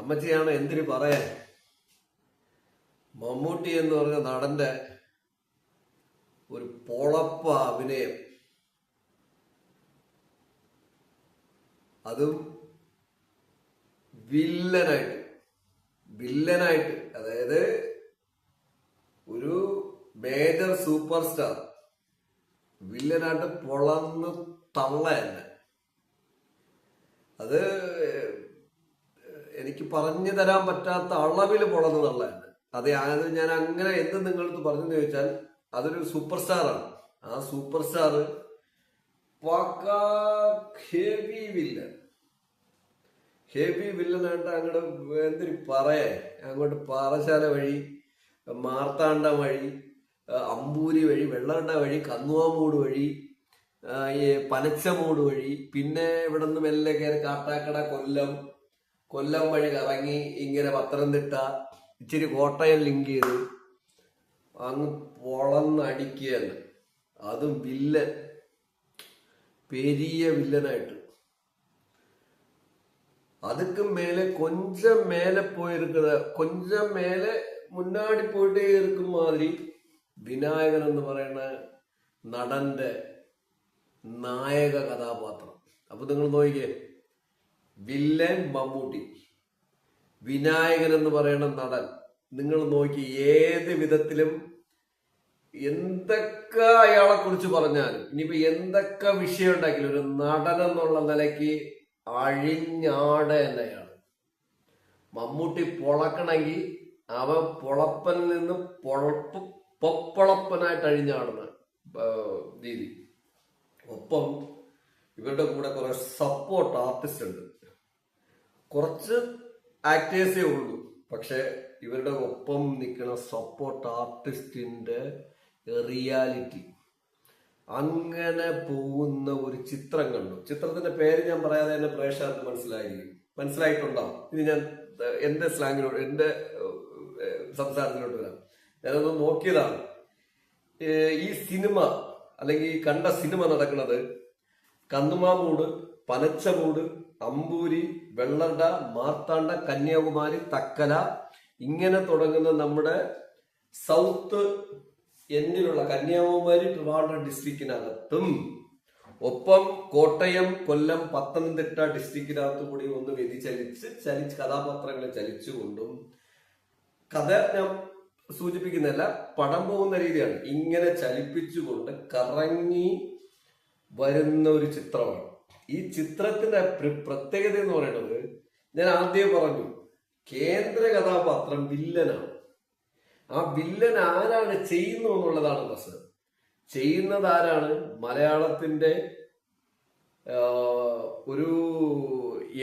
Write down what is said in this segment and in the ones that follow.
അമ്മച്ചിയാണ് എന്തിനു പറയാൻ. മമ്മൂട്ടി എന്ന് പറഞ്ഞ നടന്റെ ഒരു പൊളപ്പ അഭിനയം, അതും വില്ലനായിട്ട് അതായത് ഒരു മേജർ സൂപ്പർ സ്റ്റാർ വില്ലനായിട്ട് പൊളന്ന് തള്ളയല്ല. അത് എനിക്ക് പറഞ്ഞു തരാൻ പറ്റാത്ത അളവിൽ പൊളന്ന് തള്ളയല്ല. അത് ഞാൻ അങ്ങനെ എന്ത് നിങ്ങളടുത്ത് പറഞ്ഞെന്ന് ചോദിച്ചാൽ അതൊരു സൂപ്പർ സ്റ്റാറാണ്. ആ സൂപ്പർ സ്റ്റാർ പക്കാ ഹെവി വില്ലനായിട്ട് അങ്ങോട്ട് എന്തിനു പറയേ, അങ്ങോട്ട് പാറശാല വഴി, മാർത്താണ്ഡ വഴി, അമ്പൂരി വഴി, വെള്ളറട വഴി, കന്നുവാമൂട് വഴി, ഈ പനച്ചമൂട് വഴി, പിന്നെ ഇവിടെ നിന്ന് മെല്ലെ കയറി കാട്ടാക്കട, കൊല്ലം വഴി കറങ്ങി ഇങ്ങനെ പത്തനംതിട്ട, ഇച്ചിരി കോട്ടയം ലിങ്ക് ചെയ്ത് അങ്ങ് പൊളന്നടിക്കുകയാണ്. അതും പെരിയ വില്ലനായിട്ട്. அதுக்கு மேலே கொஞ்சம் மேலே போயிருக்கிற, கொஞ்சம் மேலே മുന്നാടി പോയിട്ടേ ഇരിക്കും മാതിരി വിനായകൻ എന്ന് പറയുന്ന നടന്റെ നായക കഥാപാത്രം. അപ്പൊ നിങ്ങൾ നോക്കിയേ, വില്ലൻ മമ്മൂട്ടി, വിനായകൻ എന്ന് പറയുന്ന നടൻ. നിങ്ങൾ നോക്കി, ഏത് വിധത്തിലും എന്തൊക്കെ അയാളെ കുറിച്ച് പറഞ്ഞാലും, ഇനിയിപ്പോ എന്തൊക്കെ വിഷയം ഉണ്ടാക്കിയാലും, ഒരു നടൻ എന്നുള്ള നിലയ്ക്ക് അഴിഞ്ഞാട തന്നെയാണ്. മമ്മൂട്ടി പൊളക്കണമെങ്കിൽ അവൻ പൊളപ്പനിൽ നിന്ന് പൊപ്പളപ്പനായിട്ട് അഴിഞ്ഞാടുന്ന രീതി. ഒപ്പം ഇവരുടെ കൂടെ കുറെ സപ്പോർട്ട് ആർട്ടിസ്റ്റ് ഉണ്ട്. കുറച്ച് ആക്ടേഴ്സേ ഉള്ളൂ, പക്ഷെ ഇവരുടെ ഒപ്പം നിൽക്കുന്ന സപ്പോർട്ട് ആർട്ടിസ്റ്റിന്റെ റിയാലിറ്റി, അങ്ങനെ പോകുന്ന ഒരു ചിത്രം കണ്ടു. ചിത്രത്തിന്റെ പേര് ഞാൻ പറയാതെ തന്നെ പ്രേക്ഷകർക്ക് മനസ്സിലായിട്ടുണ്ടാവും. ഇനി ഞാൻ എന്റെ സ്ലാങ്ങിലോട്ട്, എന്റെ സംസാരത്തിലോട്ട് വരാം. ഞാനൊന്ന് നോക്കിയതാണ്. ഈ സിനിമ അല്ലെങ്കിൽ കണ്ട സിനിമ നടക്കുന്നത് കന്നുമാമൂട്, പനച്ചമൂട്, അമ്പൂരി, വെള്ളറട, മാർത്താണ്ഡ, കന്യാകുമാരി, തക്കല, ഇങ്ങനെ തുടങ്ങുന്ന നമ്മുടെ സൗത്ത് എന്നിലുള്ള കന്യാകുമാരി, ട്രിവാൻഡ്രം ഡിസ്ട്രിക്റ്റിനകത്തും, ഒപ്പം കോട്ടയം, കൊല്ലം, പത്തനംതിട്ട ഡിസ്ട്രിക്റ്റിനകത്തു കൂടി ഒന്ന് വ്യതിചലിച്ച് കഥാപാത്രങ്ങളെ ചലിച്ചുകൊണ്ടും, കഥ ഞാൻ സൂചിപ്പിക്കുന്നതല്ല, പടം പോകുന്ന രീതിയാണ്, ഇങ്ങനെ ചലിപ്പിച്ചുകൊണ്ട് കറങ്ങി വരുന്ന ഒരു ചിത്രമാണ്. ഈ ചിത്രത്തിന്റെ പ്രത്യേകത എന്ന് പറയുന്നത്, ഞാൻ ആദ്യം പറഞ്ഞു, കേന്ദ്ര കഥാപാത്രം വില്ലനാണ്. ആ വില്ലൻ ആരാണ് ചെയ്യുന്നു എന്നുള്ളതാണ് പ്രശ്നം. ചെയ്യുന്നത് ആരാണ്? മലയാളത്തിന്റെ ഒരു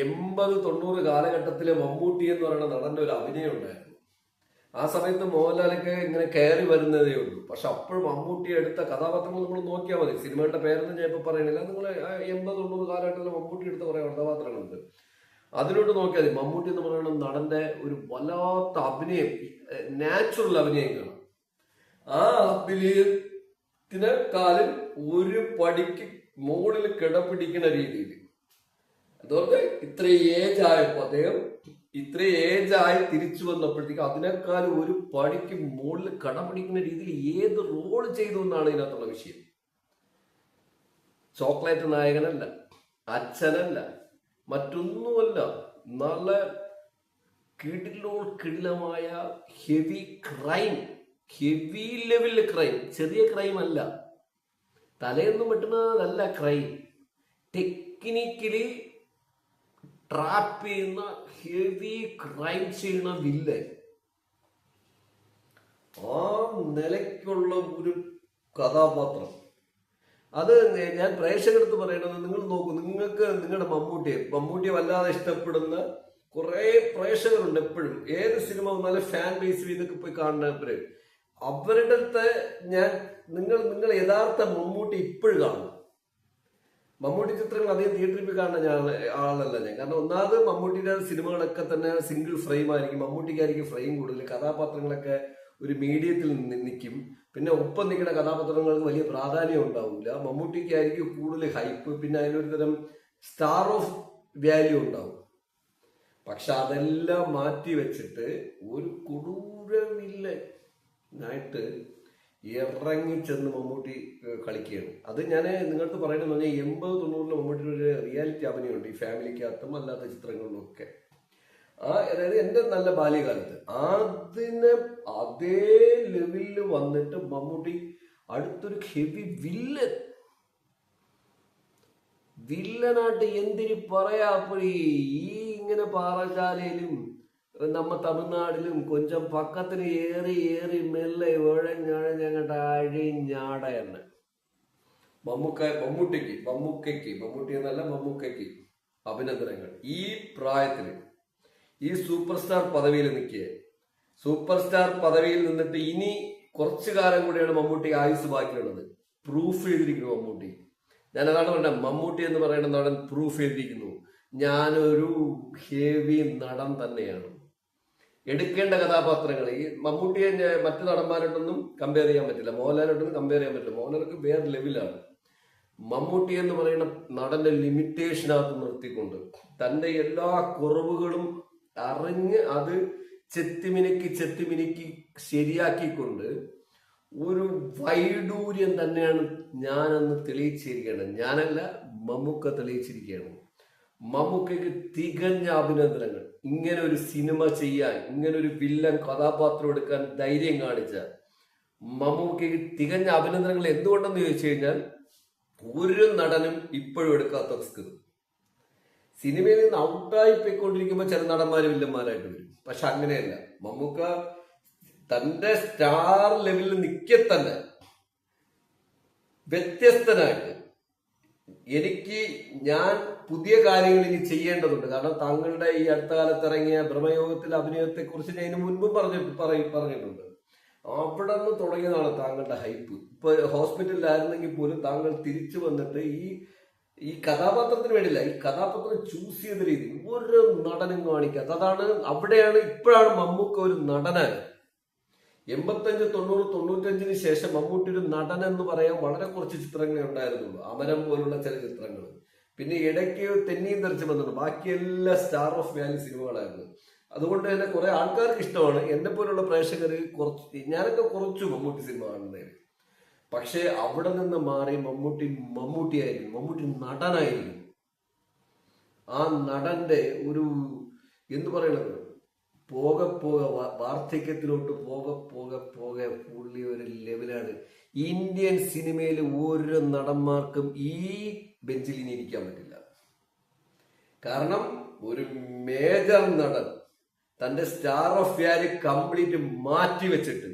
80-90 കാലഘട്ടത്തിലെ മമ്മൂട്ടി എന്ന് പറയുന്ന നടന്റെ ഒരു അഭിനയം ഉണ്ടായിരുന്നു. ആ സമയത്ത് മോഹൻലാലൊക്കെ ഇങ്ങനെ കയറി വരുന്നതേ ഉള്ളൂ. പക്ഷെ അപ്പോഴും മമ്മൂട്ടി എടുത്ത കഥാപാത്രങ്ങൾ നമ്മൾ നോക്കിയാൽ മതി. സിനിമയുടെ പേരൊന്നും ഞാൻ ഇപ്പൊ പറയണില്ല. നിങ്ങൾ 80-90 കാലഘട്ടത്തിൽ മമ്മൂട്ടി എടുത്ത കുറെ കഥാപാത്രങ്ങളുണ്ട്. അതിലോട്ട് നോക്കിയാൽ മതി. മമ്മൂട്ടി എന്ന് പറയുന്ന നടന്റെ ഒരു വല്ലാത്ത അഭിനയം, നാച്ചുറൽ അഭിനയം കാണാം. ആ അഭിനയത്തിനെക്കാളും ഒരു പടിക്ക് മുകളിൽ കിടപിടിക്കുന്ന രീതിയിൽ, അതുകൊണ്ട് ഇത്ര ഏജ് ആയപ്പോ അദ്ദേഹം ഇത്ര ഏജായി തിരിച്ചു വന്നപ്പോഴത്തേക്ക് അതിനേക്കാളും ഒരു പടിക്ക് മുകളിൽ കടപിടിക്കുന്ന രീതിയിൽ ഏത് റോൾ ചെയ്തു എന്നാണ് ഇതിനകത്തുള്ള വിഷയം. ചോക്ലേറ്റ് നായകനല്ല, അച്ഛനല്ല, മറ്റൊന്നുമല്ല. നല്ല കിടിലമായ ഹെവി ലെവൽ ക്രൈം, ചെറിയ ക്രൈം അല്ല, തലയൊന്നും വെട്ടുന്നതല്ല ക്രൈം, ടെക്നിക്കലി ട്രാപ്പ് ചെയ്യുന്ന ഹെവി ക്രൈം ചെയ്യുന്ന വില്ലൻ. ആ നിലയ്ക്കുള്ള ഒരു കഥാപാത്രം. അത് ഞാൻ പ്രേക്ഷകർക്ക് പറയുന്നത്, നിങ്ങൾ നോക്കൂ, നിങ്ങൾക്ക് നിങ്ങളുടെ മമ്മൂട്ടിയെ വല്ലാതെ ഇഷ്ടപ്പെടുന്ന കുറെ പ്രേക്ഷകരുണ്ട്. എപ്പോഴും ഏത് സിനിമ വന്നാലും ഫാൻ ബേസ് ഇതൊക്കെ പോയി കാണുന്നവര്, അവരുടെ അടുത്ത് നിങ്ങൾ യഥാർത്ഥ മമ്മൂട്ടി ഇപ്പോഴും കാണും. മമ്മൂട്ടി ചിത്രങ്ങൾ അധികം തിയേറ്ററിൽ പോയി കാണുന്ന ആളല്ല ഞാൻ. കാരണം ഒന്നാമത് മമ്മൂട്ടിയുടെ സിനിമകളൊക്കെ തന്നെ സിംഗിൾ ഫ്രെയിം ആയിരിക്കും, മമ്മൂട്ടിക്കായിരിക്കും ഫ്രെയിം കൂടുതൽ, കഥാപാത്രങ്ങളൊക്കെ ഒരു മീഡിയത്തിൽ നിൽക്കും. പിന്നെ ഒപ്പം നിൽക്കുന്ന കഥാപാത്രങ്ങൾക്ക് വലിയ പ്രാധാന്യം ഉണ്ടാവില്ല. മമ്മൂട്ടിക്കായിരിക്കും കൂടുതൽ ഹൈപ്പ്, പിന്നെ അതിനൊരു തരം സ്റ്റാർ ഓഫ് വാല്യൂ ഉണ്ടാവും. പക്ഷെ അതെല്ലാം മാറ്റി വെച്ചിട്ട് ഒരു കൊടൂര വില്ലനായിട്ട് ഇറങ്ങി ചെന്ന് മമ്മൂട്ടി കളിക്കുകയാണ്. അത് ഞാൻ നിങ്ങൾക്ക് പറയണമെന്ന് പറഞ്ഞാൽ 80-90 മമ്മൂട്ടിയുടെ ഒരു റിയാലിറ്റി അഭിനയമുണ്ട് ഈ ഫാമിലിക്കകത്തും അല്ലാത്ത ചിത്രങ്ങളിലും ഒക്കെ. അതായത് എൻ്റെ നല്ല ബാല്യകാലത്ത് അതിന് അതേ ലെവലിൽ വന്നിട്ട് മമ്മൂട്ടി അടുത്തൊരു ഹെവി വില്ലനായിട്ട് എന്തിന് പറയാ. അപ്പോൾ ഈ ഇങ്ങനെ പാറശാലയിലും നമ്മ തമിഴ്നാടിലും കൊഞ്ചം പക്കത്തിന് ഏറി മെല്ലെ ഇഴഞ്ഞങ്ങട്ട് അഴിഞ്ഞാടയാണ് മമ്മൂട്ടി എന്നല്ല മമ്മൂക്കയ്ക്ക് അഭിനന്ദനങ്ങൾ. ഈ പ്രായത്തില് ഈ സൂപ്പർ സ്റ്റാർ പദവിയിൽ നിൽക്കുക, സൂപ്പർ സ്റ്റാർ പദവിയിൽ നിന്നിട്ട് ഇനി കുറച്ചു കാലം കൂടിയാണ് മമ്മൂട്ടി ആയുസ് ബാക്കിയുള്ളത്. പ്രൂഫ് ചെയ്തിരിക്കുന്നു മമ്മൂട്ടി. ഞാൻ അതാണ് പറഞ്ഞത്, മമ്മൂട്ടി എന്ന് പറയുന്ന നടൻ പ്രൂഫ് ചെയ്തിരിക്കുന്നു, ഞാനൊരു ഹെവി നടൻ തന്നെയാണ്. എടുക്കേണ്ട കഥാപാത്രങ്ങൾ ഈ മമ്മൂട്ടിയെ മറ്റു നടന്മാരോട്ടൊന്നും കമ്പയർ ചെയ്യാൻ പറ്റില്ല, മോഹൻലാലോട്ടൊന്നും കമ്പയർ ചെയ്യാൻ പറ്റില്ല. മോഹൻലാലൊക്കെ വേറെ ലെവലാണ്. മമ്മൂട്ടി എന്ന് പറയുന്ന നടന്റെ ലിമിറ്റേഷനകത്ത് നിർത്തിക്കൊണ്ട് തന്റെ എല്ലാ കുറവുകളും അറിഞ്ഞ് അത് ചെത്തിമിനുക്കി ശരിയാക്കിക്കൊണ്ട് ഒരു വൈഡൂര്യം തന്നെയാണ് ഞാനന്ന് തെളിയിച്ചിരിക്കുകയാണ്. ഞാനല്ല, മമ്മൂക്ക തെളിയിച്ചിരിക്കുകയാണ്. മമ്മൂക്കയ്ക്ക് തികഞ്ഞ അഭിനന്ദനങ്ങൾ. ഇങ്ങനെ ഒരു സിനിമ ചെയ്യാൻ, ഇങ്ങനെ ഒരു വില്ലൻ കഥാപാത്രം എടുക്കാൻ ധൈര്യം കാണിച്ച മമ്മൂക്കയ്ക്ക് തികഞ്ഞ അഭിനന്ദനങ്ങൾ. എന്തുകൊണ്ടെന്ന് ചോദിച്ചു കഴിഞ്ഞാൽ ഒരു നടനും ഇപ്പോഴും എടുക്കാത്ത റിസ്ക്. സിനിമയിൽ നിന്ന് ഔട്ടായി പോയിക്കൊണ്ടിരിക്കുമ്പോൾ ചില നടന്മാര് വില്ലന്മാരായിട്ട് വരും. പക്ഷെ അങ്ങനെയല്ല, മമ്മൂക്ക തന്റെ സ്റ്റാർ ലെവലിൽ നിൽക്കെ തന്നെ വ്യത്യസ്തനായിട്ട് ഞാൻ പുതിയ കാര്യങ്ങൾ ഇനി ചെയ്യേണ്ടതുണ്ട്. കാരണം താങ്കളുടെ ഈ അടുത്ത കാലത്ത് ഇറങ്ങിയ ബ്രഹ്മയോഗത്തിൽ അഭിനയത്തെ കുറിച്ച് ഞാൻ മുൻപും പറഞ്ഞിട്ടുണ്ട്. അവിടെ നിന്ന് തുടങ്ങിയതാണ് താങ്കളുടെ ഹൈപ്പ്. ഇപ്പൊ ഹോസ്പിറ്റലിലായിരുന്നെങ്കിൽ പോലും താങ്കൾ തിരിച്ചു വന്നിട്ട് ഈ കഥാപാത്രത്തിന് വേണ്ടിയില്ല, ഈ കഥാപാത്രം ചൂസ് ചെയ്ത രീതി ഒരു നടനും കാണിക്കാത്ത, അവിടെയാണ് ഇപ്പോഴാണ് മമ്മൂക്ക ഒരു നടനായി. 85, 90, 95 ശേഷം മമ്മൂട്ടി ഒരു നടൻ എന്ന് പറയാൻ വളരെ കുറച്ച് ചിത്രങ്ങളെ ഉണ്ടായിരുന്നുള്ളൂ. അമരം പോലുള്ള ചില ചിത്രങ്ങൾ, പിന്നെ ഇടയ്ക്ക് തെന്നിയും തെറിച്ച് വന്നിട്ടുണ്ട്. ബാക്കിയെല്ലാം സ്റ്റാർ ഓഫ് വാല്യൂ സിനിമകളായിരുന്നു. അതുകൊണ്ട് തന്നെ കുറെ ആൾക്കാർക്ക് ഇഷ്ടമാണ്. എന്നെ പോലുള്ള പ്രേക്ഷകർ ഞാനൊക്കെ കുറച്ചു മമ്മൂട്ടി സിനിമ കാണുന്നതിന്. പക്ഷെ അവിടെ നിന്ന് മാറി മമ്മൂട്ടിയായിരിക്കും, മമ്മൂട്ടി നടനായിരിക്കും. ആ നടന്റെ ഒരു എന്തു പറയണത്, വാർദ്ധക്യത്തിലോട്ട് പോകെ പുള്ളി ഒരു ലെവലാണ്. ഇന്ത്യൻ സിനിമയിൽ ഒരു നടന്മാർക്കും ഈ ബെഞ്ചിൽ ഇനി ഇരിക്കാൻ പറ്റില്ല. കാരണം ഒരു മേജർ നടൻ തന്റെ സ്റ്റാർ ഓഫ് വാല്യൂ കംപ്ലീറ്റ് മാറ്റി വെച്ചിട്ട്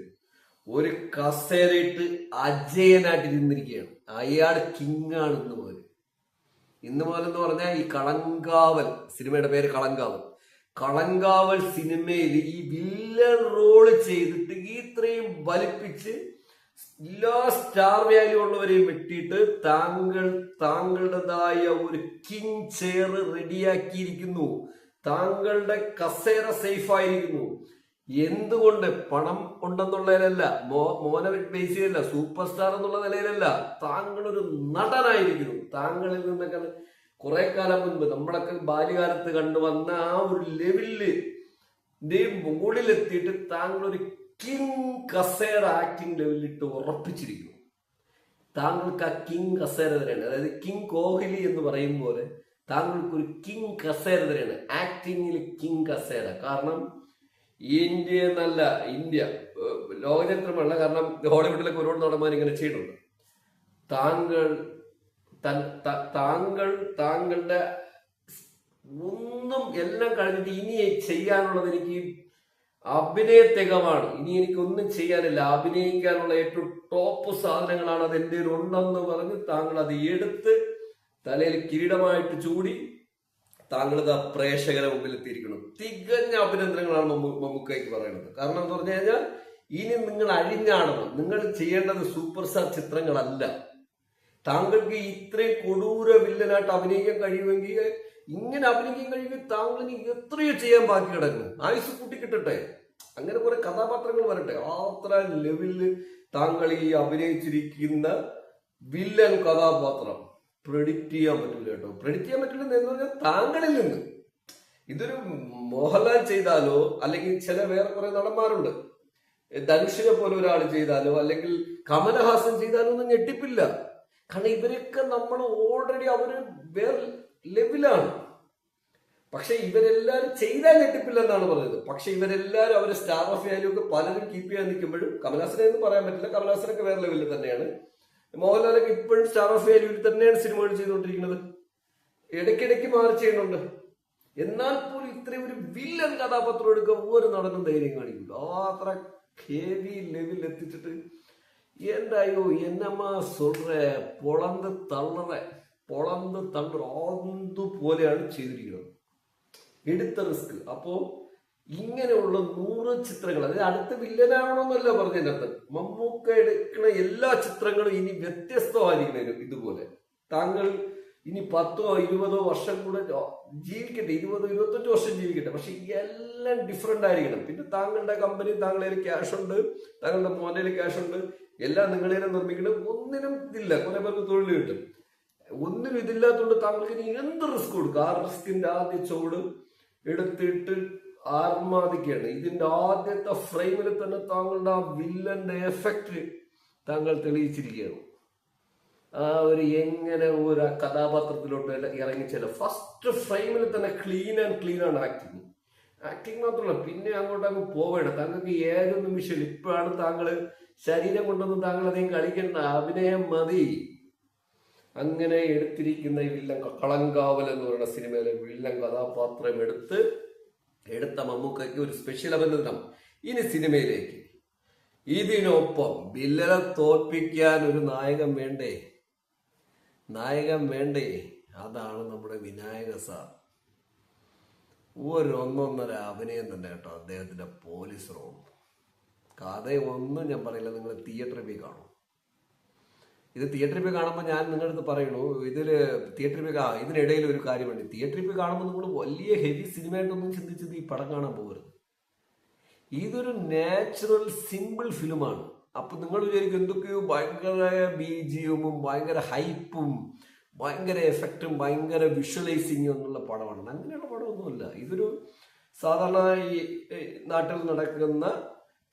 ഒരു കസേരയിട്ട് അജയനായിട്ട് ഇരുന്നിരിക്കുകയാണ്. അയാൾ കിങ് ആണ് ഇന്ന് മുതൽ എന്ന് പറഞ്ഞാൽ ഈ കളങ്കാവൽ സിനിമയുടെ പേര് കളങ്കാവൽ സിനിമയിൽ ഈ വില്ലൻ റോള് ചെയ്തിട്ട് ഇത്രയും വലിപ്പിച്ച് എല്ലാ സ്റ്റാർ വാല്യൂ ഉള്ളവരെയും വെട്ടിയിട്ട് താങ്കളുടേതായ ഒരു കിങ് ചെയർ റെഡിയാക്കിയിരിക്കുന്നു. താങ്കളുടെ കസേര സേഫ് ആയിരിക്കുന്നു. എന്തുകൊണ്ട്? പണം ഉണ്ടെന്നുള്ളതിലല്ല, മോനെ ബേസ് ചെയ്തല്ല, സൂപ്പർ സ്റ്റാർ എന്നുള്ള നിലയിലല്ല, താങ്കളൊരു നടനായിരിക്കുന്നു. താങ്കളിൽ നിന്നൊക്കെ കുറെ കാലം മുൻപ് നമ്മളൊക്കെ ബാല്യകാലത്ത് കണ്ടുവന്ന ആ ഒരു ലെവലില് മുകളിലെത്തിയിട്ട് താങ്കളൊരു കിങ് കസേര ആക്ടിങ് ലെവലിലിട്ട് ഉറപ്പിച്ചിരിക്കുന്നു. താങ്കൾക്ക് ആ കിങ് കസേര തന്നെയാണ്. അതായത് കിങ് കോഹ്ലി എന്ന് പറയും പോലെ താങ്കൾക്കൊരു കിങ് കസേര തന്നെയാണ്, ആക്ടിങ്ങിൽ കിങ് കസേര. കാരണം ഇന്ത്യ എന്നല്ല, ഇന്ത്യ ലോകചരിത്രമല്ല, കാരണം ഹോളിവുഡിലൊക്കെ ഒരുപാട് നടന്മാർ ഇങ്ങനെ ചെയ്തിട്ടുണ്ട്. താങ്കളുടെ ഒന്നും എല്ലാം കഴിഞ്ഞിട്ട് ഇനി ചെയ്യാനുള്ളത് എനിക്ക് അഭിനയത്തികമാണ്. ഇനി എനിക്കൊന്നും ചെയ്യാനില്ല, അഭിനയിക്കാനുള്ള ഏറ്റവും ടോപ്പ് സാധനങ്ങളാണ് അത് എൻ്റെ ഉണ്ടെന്ന് പറഞ്ഞ് താങ്കൾ അത് എടുത്ത് തലയിൽ കിരീടമായിട്ട് ചൂടി താങ്കളത് ആ പ്രേക്ഷകരെ മുമ്പിൽ എത്തിയിരിക്കണം. തികഞ്ഞ അഭിനന്ദനങ്ങളാണ് മമ്മൂക്കയ്ക്ക് പറയുന്നത്. കാരണം എന്ന് പറഞ്ഞു കഴിഞ്ഞാൽ ഇനി നിങ്ങൾ അഴിഞ്ഞാടണം. നിങ്ങൾ ചെയ്യേണ്ടത് സൂപ്പർ സ്റ്റാർ ചിത്രങ്ങളല്ല. താങ്കൾക്ക് ഇത്രയും കൊടൂര വില്ലനായിട്ട് അഭിനയിക്കാൻ കഴിയുമെങ്കിൽ, ഇങ്ങനെ അഭിനയിക്കാൻ കഴിയുമെങ്കിൽ താങ്കളിന് എത്രയോ ചെയ്യാൻ ബാക്കി കിടക്കുന്നു. ആയുസ് കൂട്ടിക്കിട്ടട്ടെ, അങ്ങനെ കുറെ കഥാപാത്രങ്ങൾ വരട്ടെ. അത്ര ലെവലില് താങ്കൾ ഈ അഭിനയിച്ചിരിക്കുന്ന വില്ലൻ കഥാപാത്രം പ്രെഡിക്റ്റ് ചെയ്യാൻ പറ്റില്ല കേട്ടോ. പ്രെഡിക്റ്റ് ചെയ്യാൻ പറ്റില്ല എന്ന് പറഞ്ഞാൽ താങ്കളിൽ നിന്ന് ഇതൊരു മോഹൻലാൽ ചെയ്താലോ അല്ലെങ്കിൽ ചില വേറെ കുറെ നടന്മാരുണ്ട്, ധനുഷിനെ പോലെ ഒരാൾ ചെയ്താലോ അല്ലെങ്കിൽ കമലഹാസൻ ചെയ്താലോ ഒന്നും ഞെട്ടിപ്പില്ല. കാരണം ഇവരൊക്കെ നമ്മൾ ഓൾറെഡി അവര് വേറെ ലെവലാണ്. പക്ഷെ ഇവരെല്ലാരും ചെയ്താൽ ഞെട്ടിപ്പില്ല എന്നാണ് പറയുന്നത്. പക്ഷെ ഇവരെല്ലാരും അവരെ സ്റ്റാർ ഓഫ് വാല്യൂ ഒക്കെ പലരും കീപ്പ് ചെയ്യാൻ നിൽക്കുമ്പോഴും, കമലഹാസനെ എന്ന് പറയാൻ പറ്റില്ല, കമലഹാസനൊക്കെ വേറെ ലെവലിൽ തന്നെയാണ്. മോഹൻലാലൊക്കെ ഇപ്പോഴും സ്റ്റാർ ഓഫ് വാല്യൂവിൽ തന്നെയാണ് സിനിമകൾ ചെയ്തുകൊണ്ടിരിക്കുന്നത്. ഇടയ്ക്കിടയ്ക്ക് മാറി ചെയ്യുന്നുണ്ട്. എന്നാൽ പോലും ഇത്രയും ഒരു വില്ലൻ കഥാപാത്രം എടുക്കാൻ ഒരു നടനും ധൈര്യം കാണിക്കില്ല. അത്ര ഹെവി ലെവലിൽ എത്തിച്ചിട്ട് എന്തായോ എന്നമ്മ சொல்ற പൊളന്ത് തള്ളറ അതുപോലെയാണ് ചെയ്തിരിക്കുന്നത്. എടുത്ത റിസ്ക്. അപ്പോ ഇങ്ങനെയുള്ള 100 ചിത്രങ്ങൾ, അതായത് അടുത്ത വില്ലനാവണമെന്നല്ല പറഞ്ഞതിന്റെ അർത്ഥം. മമ്മൂക്ക എടുക്കുന്ന എല്ലാ ചിത്രങ്ങളും ഇനി വ്യത്യസ്തമായിരിക്കണം. ഇതുപോലെ താങ്കൾ ഇനി 10-20 വർഷം കൂടെ ജീവിക്കട്ടെ, 20-25 വർഷം ജീവിക്കട്ടെ, പക്ഷെ എല്ലാം ഡിഫറെന്റ് ആയിരിക്കണം. പിന്നെ താങ്കളുടെ കമ്പനി, താങ്കളുടെ ക്യാഷ് ഉണ്ട്, താങ്കളുടെ മോനയിൽ ക്യാഷ് ഉണ്ട്, എല്ലാം നിങ്ങളെ നിർമ്മിക്കണം. ഒന്നിനും ഇതില്ല, കുറെ പേർക്ക് തൊഴിൽ കിട്ടും. ഒന്നിനും ഇതില്ലാത്തതുകൊണ്ട് താങ്കൾക്ക് ഇനി എന്ത് റിസ്ക് കൊടുക്കും. ആ റിസ്കിന്റെ ആദ്യ ചുവട് എടുത്തിട്ട് ആർമാദിക്കുകയാണ്. ഇതിന്റെ ആദ്യത്തെ ഫ്രെയിമിൽ തന്നെ താങ്കളുടെ ആ വില്ലന്റെ എഫക്റ്റ് താങ്കൾ തെളിയിച്ചിരിക്കുകയാണ്. ആ ഒരു എങ്ങനെ ഒരു കഥാപാത്രത്തിലോട്ട് ഇറങ്ങിച്ചല്ല, ഫസ്റ്റ് ഫ്രെയിമിൽ തന്നെ ക്ലീൻ ആണ് ആക്ടിങ് മാത്രമല്ല, പിന്നെ അങ്ങ് പോവേണ്ട. താങ്കൾക്ക് ഏത് നിമിഷം ഇപ്പോഴാണ് താങ്കൾ ശരീരം കൊണ്ടൊന്നും താങ്കൾ അധികം കളിക്കേണ്ട, അഭിനയം മതി. അങ്ങനെ എടുത്തിരിക്കുന്ന ഈ വില്ലൻ കളങ്കാവൽ എന്ന് പറയുന്ന സിനിമയിലെ വില്ലൻ കഥാപാത്രം എടുത്ത മമ്മൂക്കയ്ക്ക് ഒരു സ്പെഷ്യൽ അഭിനന്ദനം. ഇനി സിനിമയിലേക്ക്. ഇതിനൊപ്പം വില്ലനെ തോൽപ്പിക്കാൻ ഒരു നായകൻ വേണ്ടേ? അതാണ് നമ്മുടെ വിനായക സാർ. ഒന്നൊന്നര അഭിനയം തന്നെ കേട്ടോ അദ്ദേഹത്തിന്റെ പോലീസ് റോൾ. കഥയൊന്നും ഞാൻ പറയില്ല, നിങ്ങൾ തിയേറ്ററിൽ പോയി കാണും. ഇത് തിയേറ്ററിൽ പോയി കാണുമ്പോൾ ഞാൻ നിങ്ങളുടെ അടുത്ത് പറയണു, തിയേറ്ററിൽ പോയി ഇതിനിടയിൽ ഒരു കാര്യമുണ്ട്. തിയേറ്ററിൽ പോയി കാണുമ്പോൾ നിങ്ങൾ വലിയ ഹെവി സിനിമയായിട്ടൊന്നും ചിന്തിച്ചത് ഈ പടം കാണാൻ പോകരുത്. ഇതൊരു നാച്ചുറൽ സിമ്പിൾ ഫിലിമാണ്. അപ്പൊ നിങ്ങൾ വിചാരിക്കും എന്തൊക്കെയോ ഭയങ്കര ബിജിഎമ്മും ഭയങ്കര ഹൈപ്പും ഭയങ്കര എഫക്റ്റും ഭയങ്കര വിഷ്വലൈസിങ്ങും എന്നുള്ള പടമാണ്. അങ്ങനെയുള്ള പടമൊന്നുമല്ല. ഇതൊരു സാധാരണ ഈ നാട്ടിൽ നടക്കുന്ന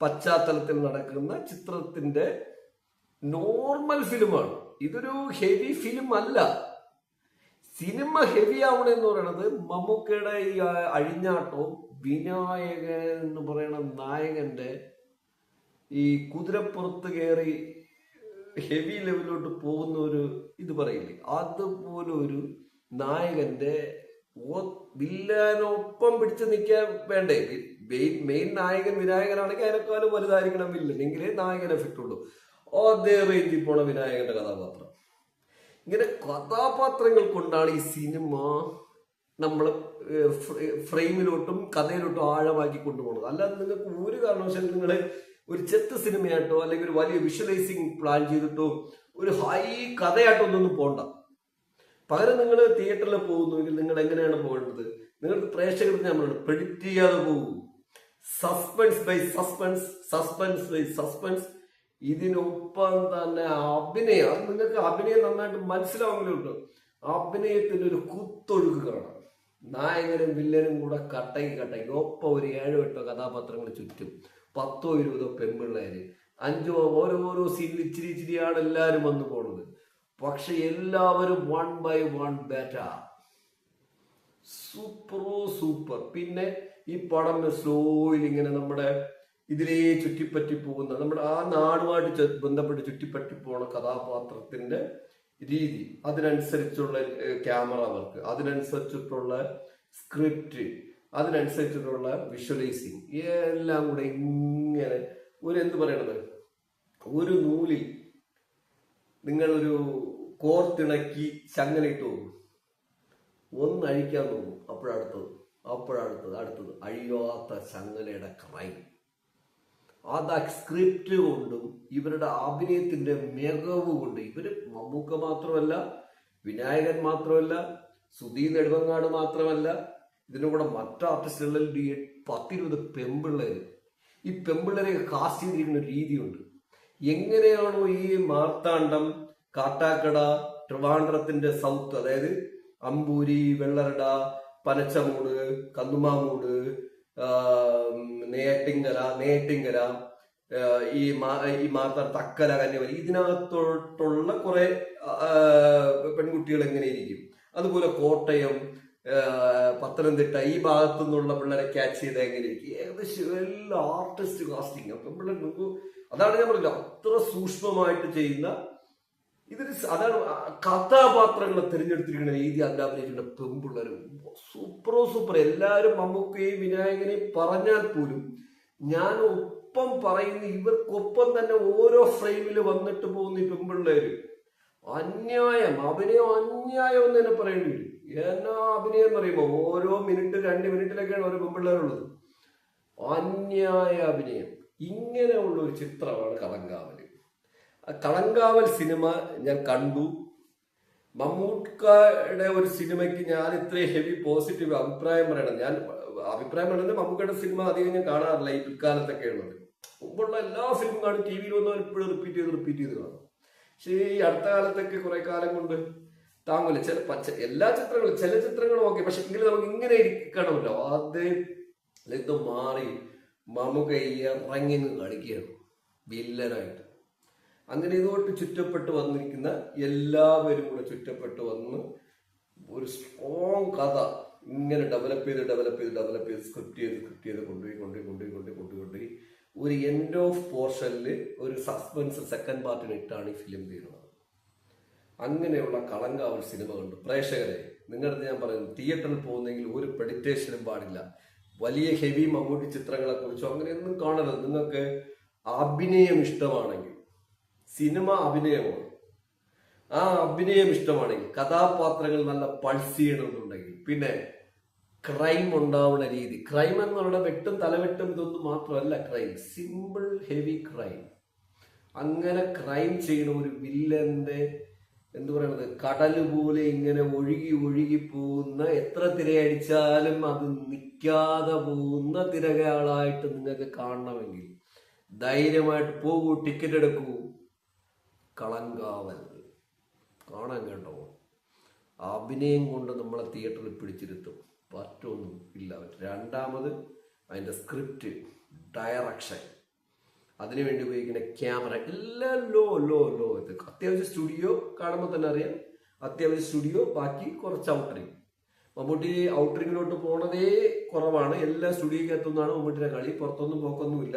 പശ്ചാത്തലത്തിൽ നടക്കുന്ന ചിത്രത്തിന്റെ നോർമൽ ഫിലിമാണ്. ഇതൊരു ഹെവി ഫിലിം അല്ല. സിനിമ ഹെവി ആവണമെന്ന് പറയുന്നത് മമ്മൂക്കയുടെ ഈ അഴിഞ്ഞാട്ടവും വിനായകൻ എന്ന് പറയുന്ന നായകന്റെ ഈ കുതിരപ്പുറത്ത് കയറി ഹെവി ലെവലിലോട്ട് പോകുന്ന ഒരു ഇത് പറയില്ലേ, അതുപോലെ ഒരു നായകന്റെ വില്ലനൊപ്പം പിടിച്ചു നിൽക്കാൻ വേണ്ടേ. മെയിൻ നായകൻ വിനായകനാണെങ്കിൽ അതിനേക്കാളും വലുതായിരിക്കണം വില്ലൻ, എങ്കിലേ നായകൻ എഫക്റ്റ് ഉള്ളൂ. അതേ റേഞ്ചിൽ പോണ വിനായകന്റെ കഥാപാത്രം. ഇങ്ങനെ കഥാപാത്രങ്ങൾ കൊണ്ടാണ് ഈ സിനിമ നമ്മൾ ഫ്രെയിമിലോട്ടും കഥയിലോട്ടും ആഴമാക്കി കൊണ്ടുപോകുന്നത്. അല്ലാതെ നിങ്ങൾക്ക് ഒരു കാരണവശാലും നിങ്ങളെ ഒരു ചെത്ത് സിനിമയായിട്ടോ അല്ലെങ്കിൽ ഒരു വലിയ വിഷ്വലൈസിങ് പ്ലാൻ ചെയ്തിട്ടോ ഒരു ഹൈ കഥയായിട്ടോ ഒന്നും പോകണ്ട. പകരം നിങ്ങൾ തിയേറ്ററിൽ പോകുന്നുവെങ്കിൽ നിങ്ങൾ എങ്ങനെയാണ് പോകേണ്ടത്? നിങ്ങൾക്ക് പ്രേക്ഷകർക്ക് ഞാൻ പറയുന്നത് പ്രെഡിക്റ്റ് ചെയ്യാതെ പോകും. Suspense by suspense. ഇതിനൊപ്പം തന്നെ അഭിനയം, അത് നിങ്ങൾക്ക് അഭിനയം നന്നായിട്ട് മനസ്സിലാവുന്നുണ്ട്. അഭിനയത്തിന് ഒരു കുത്തൊഴുക്ക് കാണാം. നായകനും വില്ലനും കൂടെ കട്ടയ്ക്ക് ഒപ്പം ഒരു 7-8 കഥാപാത്രങ്ങൾ ചുറ്റും, 10-20 പെൺപിള്ളേര്, 5 ഓരോ സീനിൽ ഇച്ചിരിയാണ് എല്ലാവരും വന്നു പോണത്. പക്ഷെ എല്ലാവരും 1 by 1 ബെറ്റർ, സൂപ്പർ. പിന്നെ ഈ പടം സ്ലോയിൽ ഇങ്ങനെ നമ്മുടെ ഇതിലേ ചുറ്റിപ്പറ്റി പോകുന്ന, നമ്മുടെ ആ നാടുമായിട്ട് ബന്ധപ്പെട്ട് ചുറ്റിപ്പറ്റി പോണ കഥാപാത്രത്തിന്റെ രീതി, അതിനനുസരിച്ചുള്ള ക്യാമറ വർക്ക്, അതിനനുസരിച്ചിട്ടുള്ള സ്ക്രിപ്റ്റ്, അതിനനുസരിച്ചിട്ടുള്ള വിഷ്വലൈസിങ്, എല്ലാം കൂടെ ഇങ്ങനെ എന്ത് പറയണത്, ഒരു നൂലിൽ നിങ്ങളൊരു കോർത്തിണക്കി ചങ്ങലയിട്ട് പോകും, ഒന്ന് അഴിക്കാൻ നോക്കും, അപ്പോഴടുത്തത് അഴിയാത്ത ചങ്ങലയുടെ ക്രൈം. അത് സ്ക്രിപ്റ്റ് കൊണ്ടും ഇവരുടെ അഭിനയത്തിന്റെ മികവ് കൊണ്ട്, ഇവര് മമ്മൂക്ക മാത്രമല്ല, വിനായകൻ മാത്രമല്ല, സുധീർ നെടുമങ്ങാട് മാത്രമല്ല, ഇതിന്റെ കൂടെ മറ്റു ആർട്ടിസ്റ്റുകളിൽ 10-20 പെമ്പിള്ളേര്. ഈ പെമ്പിള്ളേരെ കാസ്റ്റ് ചെയ്തിരിക്കുന്ന രീതിയുണ്ട്. എങ്ങനെയാണോ ഈ മാർത്താണ്ഡം, കാട്ടാക്കട, ട്രിവാൻഡ്രത്തിന്റെ സൗത്ത്, അതായത് അമ്പൂരി, വെള്ളറട, പനച്ചമൂട്, കന്നുമാമൂട്, നെയ്യാറ്റിങ്കര, ഈ മാർത്താർ, തക്കല, കന്യാകുമാരി, ഇതിനകത്തോട്ടുള്ള കുറെ പെൺകുട്ടികൾ എങ്ങനെ ഇരിക്കും. അതുപോലെ കോട്ടയം, പത്തനംതിട്ട, ഈ ഭാഗത്തു നിന്നുള്ള പിള്ളേരെ ക്യാച്ച് ചെയ്ത് എങ്ങനെ ഇരിക്കും. ഏകദേശം എല്ലാ ആർട്ടിസ്റ്റ് കാസ്റ്റിംഗ് പെൺപിള്ളേർ നോക്കൂ. അതാണ് ഞാൻ പറഞ്ഞില്ല, അത്ര സൂക്ഷ്മമായിട്ട് ചെയ്യുന്ന അതാണ് കഥാപാത്രങ്ങളെ തിരഞ്ഞെടുത്തിരിക്കുന്ന രീതി. അതിൽ അഭിനയിക്കുന്ന പെൺപിള്ളേർ സൂപ്പർ. എല്ലാവരും മമ്മൂക്കയും വിനായകനെയും പറഞ്ഞാൽ പോലും ഞാൻ ഒപ്പം പറയുന്ന ഇവർക്കൊപ്പം തന്നെ ഓരോ ഫ്രെയിമിൽ വന്നിട്ട് പോകുന്ന ഈ പെൺപിള്ളേര് അഭിനയം അന്യായം എന്ന് തന്നെ പറയേണ്ടി വരും. എന്നാ അഭിനയം എന്ന് പറയുമ്പോ ഓരോ മിനിറ്റ് 2 മിനിറ്റിലൊക്കെയാണ് ഓരോ പെൺപിള്ളേരുള്ളത്. അന്യായ അഭിനയം. ഇങ്ങനെയുള്ള ഒരു ചിത്രമാണ് കളങ്കാവൽ. കളങ്കാവൽ സിനിമ ഞാൻ കണ്ടു. മമ്മൂക്കയുടെ ഒരു സിനിമയ്ക്ക് ഞാൻ ഇത്രയും ഹെവി പോസിറ്റീവ് അഭിപ്രായം പറയണം. ഞാൻ അഭിപ്രായം പറയുന്നത് മമ്മൂക്കയുടെ സിനിമ അധികം ഞാൻ കാണാറില്ല ഈ പിൽക്കാലത്തൊക്കെ ഉള്ളത്. മുമ്പുള്ള എല്ലാ ഫിലിമും കാണും, ടി വിയിൽ വന്നാൽ ഇപ്പോഴും റിപ്പീറ്റ് ചെയ്ത് കാണും. പക്ഷേ ഈ അടുത്ത കാലത്തൊക്കെ കുറെ കാലം കൊണ്ട് താങ്ങൂല. എല്ലാ ചിത്രങ്ങളും, ചില ചിത്രങ്ങളും ഓക്കെ, പക്ഷെ എങ്കിലും നമുക്ക് ഇങ്ങനെ ഇരിക്കണമല്ലോ. ഇത് മാറി മമ്മൂക്ക ഇറങ്ങി കളിക്കുകയാണ് വില്ലനായിട്ട്. അങ്ങനെ ഇതുകൊണ്ട് ചുറ്റപ്പെട്ട് വന്നിരിക്കുന്ന എല്ലാവരും കൂടെ ചുറ്റപ്പെട്ട് വന്ന് ഒരു സ്ട്രോങ് കഥ ഇങ്ങനെ ഡെവലപ്പ് ചെയ്ത് സ്ക്രിപ്റ്റ് ചെയ്ത് കൊണ്ടുപോയി ഒരു എൻഡ് ഓഫ് പോർഷനിൽ ഒരു സസ്പെൻസ് സെക്കൻഡ് പാർട്ടിന് ഇട്ടാണ് ഈ ഫിലിം തീരുന്നത്. അങ്ങനെയുള്ള കളങ്കാവൽ സിനിമ കണ്ടു. പ്രേക്ഷകരെ, നിങ്ങളുടെ ഞാൻ പറയുന്നു, തിയേറ്ററിൽ പോകുന്നെങ്കിൽ ഒരു പെഡിറ്റേഷനും പാടില്ല. വലിയ ഹെവി മമ്മൂട്ടി ചിത്രങ്ങളെ കുറിച്ചോ അങ്ങനെയൊന്നും കാണരുത്. നിങ്ങൾക്ക് അഭിനയം ഇഷ്ടമാണെങ്കിൽ, സിനിമ അഭിനയമാണ്, ആ അഭിനയം ഇഷ്ടമാണെങ്കിൽ, കഥാപാത്രങ്ങൾ നല്ല പൾസ് ചെയ്യണമെന്നുണ്ടെങ്കിൽ, പിന്നെ ക്രൈം ഉണ്ടാവുന്ന രീതി, ക്രൈം എന്നുള്ള വെട്ടും തലവെട്ടും ഇതൊന്നും മാത്രമല്ല ക്രൈം, സിമ്പിൾ ഹെവി ക്രൈം. അങ്ങനെ ക്രൈം ചെയ്യുന്ന ഒരു വില്ലന്റെ എന്തു പറയണത്, കടല് പോലെ ഇങ്ങനെ ഒഴുകി പോകുന്ന, എത്ര തിരയടിച്ചാലും അത് നിൽക്കാതെ പോകുന്ന തിരകളായിട്ട് നിങ്ങൾക്ക് കാണണമെങ്കിൽ ധൈര്യമായിട്ട് പോകൂ, ടിക്കറ്റ് എടുക്കൂ. കളങ്കാവൽ കാണാൻ കേട്ടോ. അഭിനയം കൊണ്ട് നമ്മളെ തിയേറ്ററിൽ പിടിച്ചിരുത്തും. പറ്റൊന്നും ഇല്ല. രണ്ടാമത് അതിൻ്റെ സ്ക്രിപ്റ്റ്, ഡയറക്ഷൻ, അതിനുവേണ്ടി ഉപയോഗിക്കുന്ന ക്യാമറ എല്ലാം ലോ. അത്യാവശ്യം സ്റ്റുഡിയോ കാണുമ്പോൾ തന്നെ അറിയാം, അത്യാവശ്യം സ്റ്റുഡിയോ, ബാക്കി കുറച്ച് ഔട്ടറിങ്. മമ്മൂട്ടി ഔട്ടറിങ്ങിലോട്ട് പോണതേ കുറവാണ്. എല്ലാ സ്റ്റുഡിയോക്കകത്തുനിന്നാണ് മമ്മൂട്ടിയുടെ കളി. പുറത്തൊന്നും പോക്കൊന്നുമില്ല.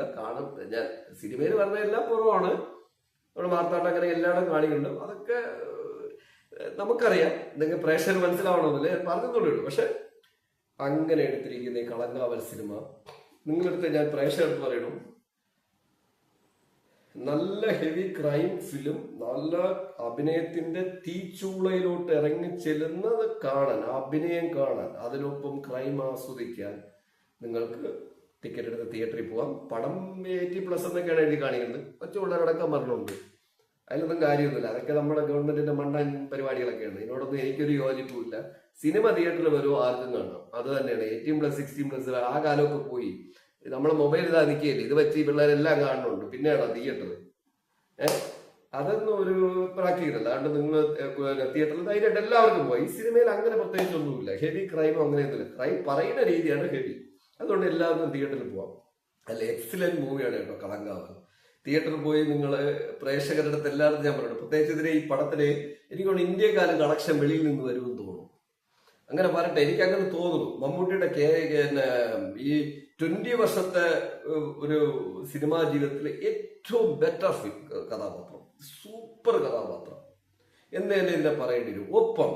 ഞാൻ സിനിമയിൽ പറഞ്ഞതെല്ലാം കുറവാണ്. നമ്മുടെ മാർത്താട്ടം അങ്ങനെ എല്ലായിടും കാണികളുണ്ട്. അതൊക്കെ നമുക്കറിയാം. നിങ്ങൾ പ്രേക്ഷകർ മനസ്സിലാവണമെന്നില്ല, ഞാൻ പറഞ്ഞതേ ഉള്ളൂ. പക്ഷെ അങ്ങനെ എടുത്തിരിക്കുന്ന ഈ കളങ്കാവൽ സിനിമ നിങ്ങളെടുത്ത് ഞാൻ പ്രേക്ഷകർക്ക് പറയണം, നല്ല ഹെവി ക്രൈം ഫിലിം, നല്ല അഭിനയത്തിന്റെ തീച്ചൂളയിലോട്ട് ഇറങ്ങി ചെല്ലുന്നത് കാണാൻ, അഭിനയം കാണാൻ, അതിനൊപ്പം ക്രൈം ആസ്വദിക്കാൻ നിങ്ങൾക്ക് ടിക്കറ്റ് എടുത്ത് തിയേറ്ററിൽ പോവാം. പടം 80+ എന്നൊക്കെയാണ് എഴുതി കാണിക്കുന്നത്. കൊച്ചുപിള്ളേരടക്കം പറഞ്ഞുണ്ട്. അതിലൊന്നും കാര്യമൊന്നുമില്ല. അതൊക്കെ നമ്മുടെ ഗവൺമെന്റിന്റെ മണ്ടൻ പരിപാടികളൊക്കെയാണ്. ഇതിനോടൊന്നും എനിക്കൊരു യോജിപ്പില്ല. സിനിമ തിയേറ്ററിൽ വരുമോ ആർക്കും കാണാം. അത് തന്നെയാണ് 18+, 16+. ആ കാലമൊക്കെ പോയി. നമ്മളെ മൊബൈൽ ഇതാ നിൽക്കുകയില്ലേ, ഇത് വെച്ച് ഈ പിള്ളേരെല്ലാം കാണുന്നുണ്ട്. പിന്നെയാണോ തിയേറ്റർ? അതൊന്നും ഒരു പ്രാക്ടിക്കലല്ല. അതുകൊണ്ട് നിങ്ങൾ തിയേറ്ററിൽ ധൈര്യമായിട്ട് എല്ലാവർക്കും പോയി. ഈ സിനിമയിൽ അങ്ങനെ പ്രത്യേകിച്ചൊന്നുമില്ല. ഹെവി ക്രൈമോ അങ്ങനെയൊന്നുമില്ല. ക്രൈം പറയുന്ന രീതിയാണ് ഹെവി. അതുകൊണ്ട് എല്ലാവർക്കും തിയേറ്ററിൽ പോവാം. അല്ല, എക്സലന്റ് മൂവിയാണ് കേട്ടോ കളങ്കാവൽ. തിയേറ്ററിൽ പോയി നിങ്ങൾ പ്രേക്ഷകരുടെ അടുത്ത് എല്ലാവരും ഞാൻ പറയുന്നത്, പ്രത്യേകിച്ച് ഇതിന് ഈ പടത്തിന് എനിക്കൊണ്ട് ഇന്ത്യക്കാരും കളക്ഷൻ വെളിയിൽ നിന്ന് വരുമെന്ന് തോന്നുന്നു. അങ്ങനെ പറയട്ടെ, എനിക്ക് അങ്ങനെ തോന്നുന്നു. മമ്മൂട്ടിയുടെ ഈ 20 വർഷത്തെ ഒരു സിനിമാ ജീവിതത്തിലെ ഏറ്റവും ബെറ്റർ കഥാപാത്രം, സൂപ്പർ കഥാപാത്രം എന്ന് തന്നെ എന്നെ പറയേണ്ടി വരും. ഒപ്പം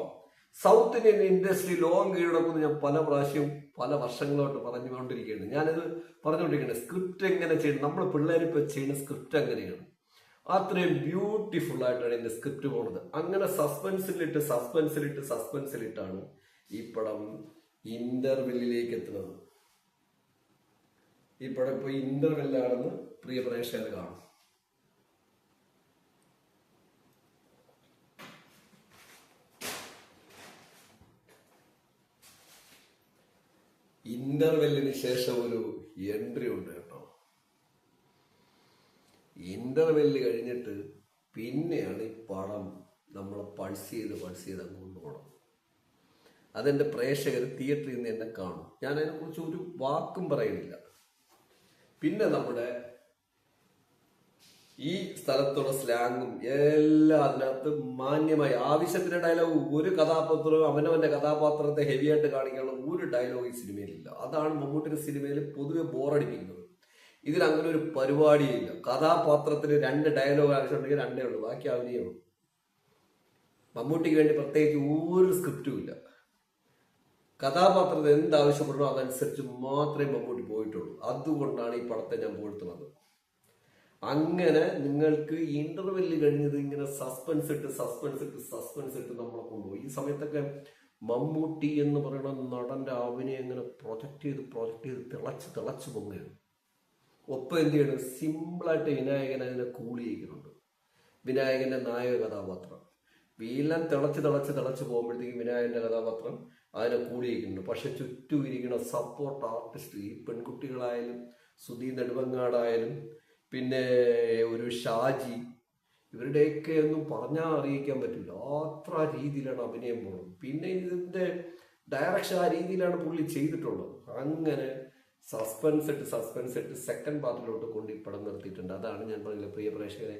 സൗത്ത് ഇന്ത്യൻ ഇൻഡസ്ട്രി ലോകം കീഴടക്കുമെന്ന് ഞാൻ പല പ്രാവശ്യവും പല വർഷങ്ങളോട്ട് പറഞ്ഞുകൊണ്ടിരിക്കുകയാണ്. ഞാനിത് പറഞ്ഞുകൊണ്ടിരിക്കുകയാണ്. സ്ക്രിപ്റ്റ് എങ്ങനെ ചെയ്യണം, നമ്മൾ പിള്ളേരിപ്പോൾ ചെയ്യുന്ന സ്ക്രിപ്റ്റ് എങ്ങനെയാണ്, അത്രയും ബ്യൂട്ടിഫുൾ ആയിട്ടാണ് എൻ്റെ സ്ക്രിപ്റ്റ് പോകുന്നത്. അങ്ങനെ സസ്പെൻസിലിട്ടാണ് ഈ പടം ഇന്റർവെല്ലിലേക്ക് എത്തുന്നത്. ഈ പടം ഇപ്പോൾ ഇന്റർവെല്ലാണെന്ന് പ്രിയ പ്രേക്ഷകർ കാണും. ഇന്റർവെല്ലിന് ശേഷം ഒരു എൻട്രി ഉണ്ട് കേട്ടോ. ഇന്റർവെല്ല് കഴിഞ്ഞിട്ട് പിന്നെയാണ് ഈ പടം നമ്മളെ പൾസ് ചെയ്ത് അങ്ങ് കൊണ്ടുപോകണം. അതെൻ്റെ പ്രേക്ഷകർ തിയേറ്ററിൽ നിന്ന് എന്നെ കാണും. ഞാൻ അതിനെക്കുറിച്ച് ഒരു വാക്കും പറയുന്നില്ല. പിന്നെ നമ്മുടെ ഈ സ്ഥലത്തുള്ള സ്ലാങ്ങും എല്ലാം അതിനകത്ത് മാന്യമായി ആവശ്യത്തിന് ഡയലോഗ്, ഒരു കഥാപാത്രവും അവനവന്റെ കഥാപാത്രത്തെ ഹെവി ആയിട്ട് കാണിക്കാനുള്ള ഒരു ഡയലോഗ് ഈ സിനിമയിലില്ല. അതാണ് മമ്മൂട്ടിയുടെ സിനിമയിൽ പൊതുവെ ബോറടിപ്പിക്കുന്നത്. ഇതിൽ അങ്ങനെ ഒരു പരിപാടിയില്ല. കഥാപാത്രത്തിന് 2 ഡയലോഗ് ആവശ്യമുണ്ടെങ്കിൽ 2 ഉള്ളൂ, ബാക്കി അഭിനയമാണ്. മമ്മൂട്ടിക്ക് വേണ്ടി പ്രത്യേകിച്ച് ഒരു സ്ക്രിപ്റ്റും ഇല്ല. കഥാപാത്രത്തിന് എന്താവശ്യപ്പെടണോ അതനുസരിച്ച് മാത്രമേ മമ്മൂട്ടി പോയിട്ടുള്ളൂ. അതുകൊണ്ടാണ് ഈ പടത്തെ ഞാൻ പോയിട്ടുള്ളത്. അങ്ങനെ നിങ്ങൾക്ക് ഇന്റർവെല്ല് കഴിഞ്ഞത് ഇങ്ങനെ സസ്പെൻസ് ഇട്ട് നമ്മളെ കൊണ്ടുപോയി. ഈ സമയത്തൊക്കെ മമ്മൂട്ടി എന്ന് പറയുന്ന നടന്റെ അഭിനയം ഇങ്ങനെ പ്രൊജക്ട് ചെയ്ത് തിളച്ച് പൊങ്ങുകയാണ്. ഒപ്പം എന്ത് ചെയ്യണം, സിമ്പിളായിട്ട് വിനായകൻ അതിനെ കൂളി ചെയ്യുന്നുണ്ട്. വിനായകന്റെ നായക കഥാപാത്രം വീലം തിളച്ച് പോകുമ്പോഴത്തേക്കും വിനായകന്റെ കഥാപാത്രം അതിനെ കൂളി ചെയ്യുന്നുണ്ട്. പക്ഷെ ചുറ്റും ഇരിക്കുന്ന സപ്പോർട്ട് ആർട്ടിസ്റ്റ്, ഈ പെൺകുട്ടികളായാലും സുധീ നെടുമങ്ങാടായാലും പിന്നെ ഒരു ഷാജി, ഇവരുടെയൊക്കെ ഒന്നും പറഞ്ഞാൽ അറിയിക്കാൻ പറ്റില്ല. അത്ര രീതിയിലാണ് അഭിനയം പോകുന്നത്. പിന്നെ ഇതിന്റെ ഡയറക്ഷൻ ആ രീതിയിലാണ് പുള്ളി ചെയ്തിട്ടുള്ളത്. അങ്ങനെ സസ്പെൻസ് ഇട്ട് സെക്കൻഡ് പാർട്ടിലോട്ട് കൊണ്ട് ഈ പടം നിർത്തിയിട്ടുണ്ട്. അതാണ് ഞാൻ പറഞ്ഞില്ല പ്രിയ പ്രേക്ഷകരെ,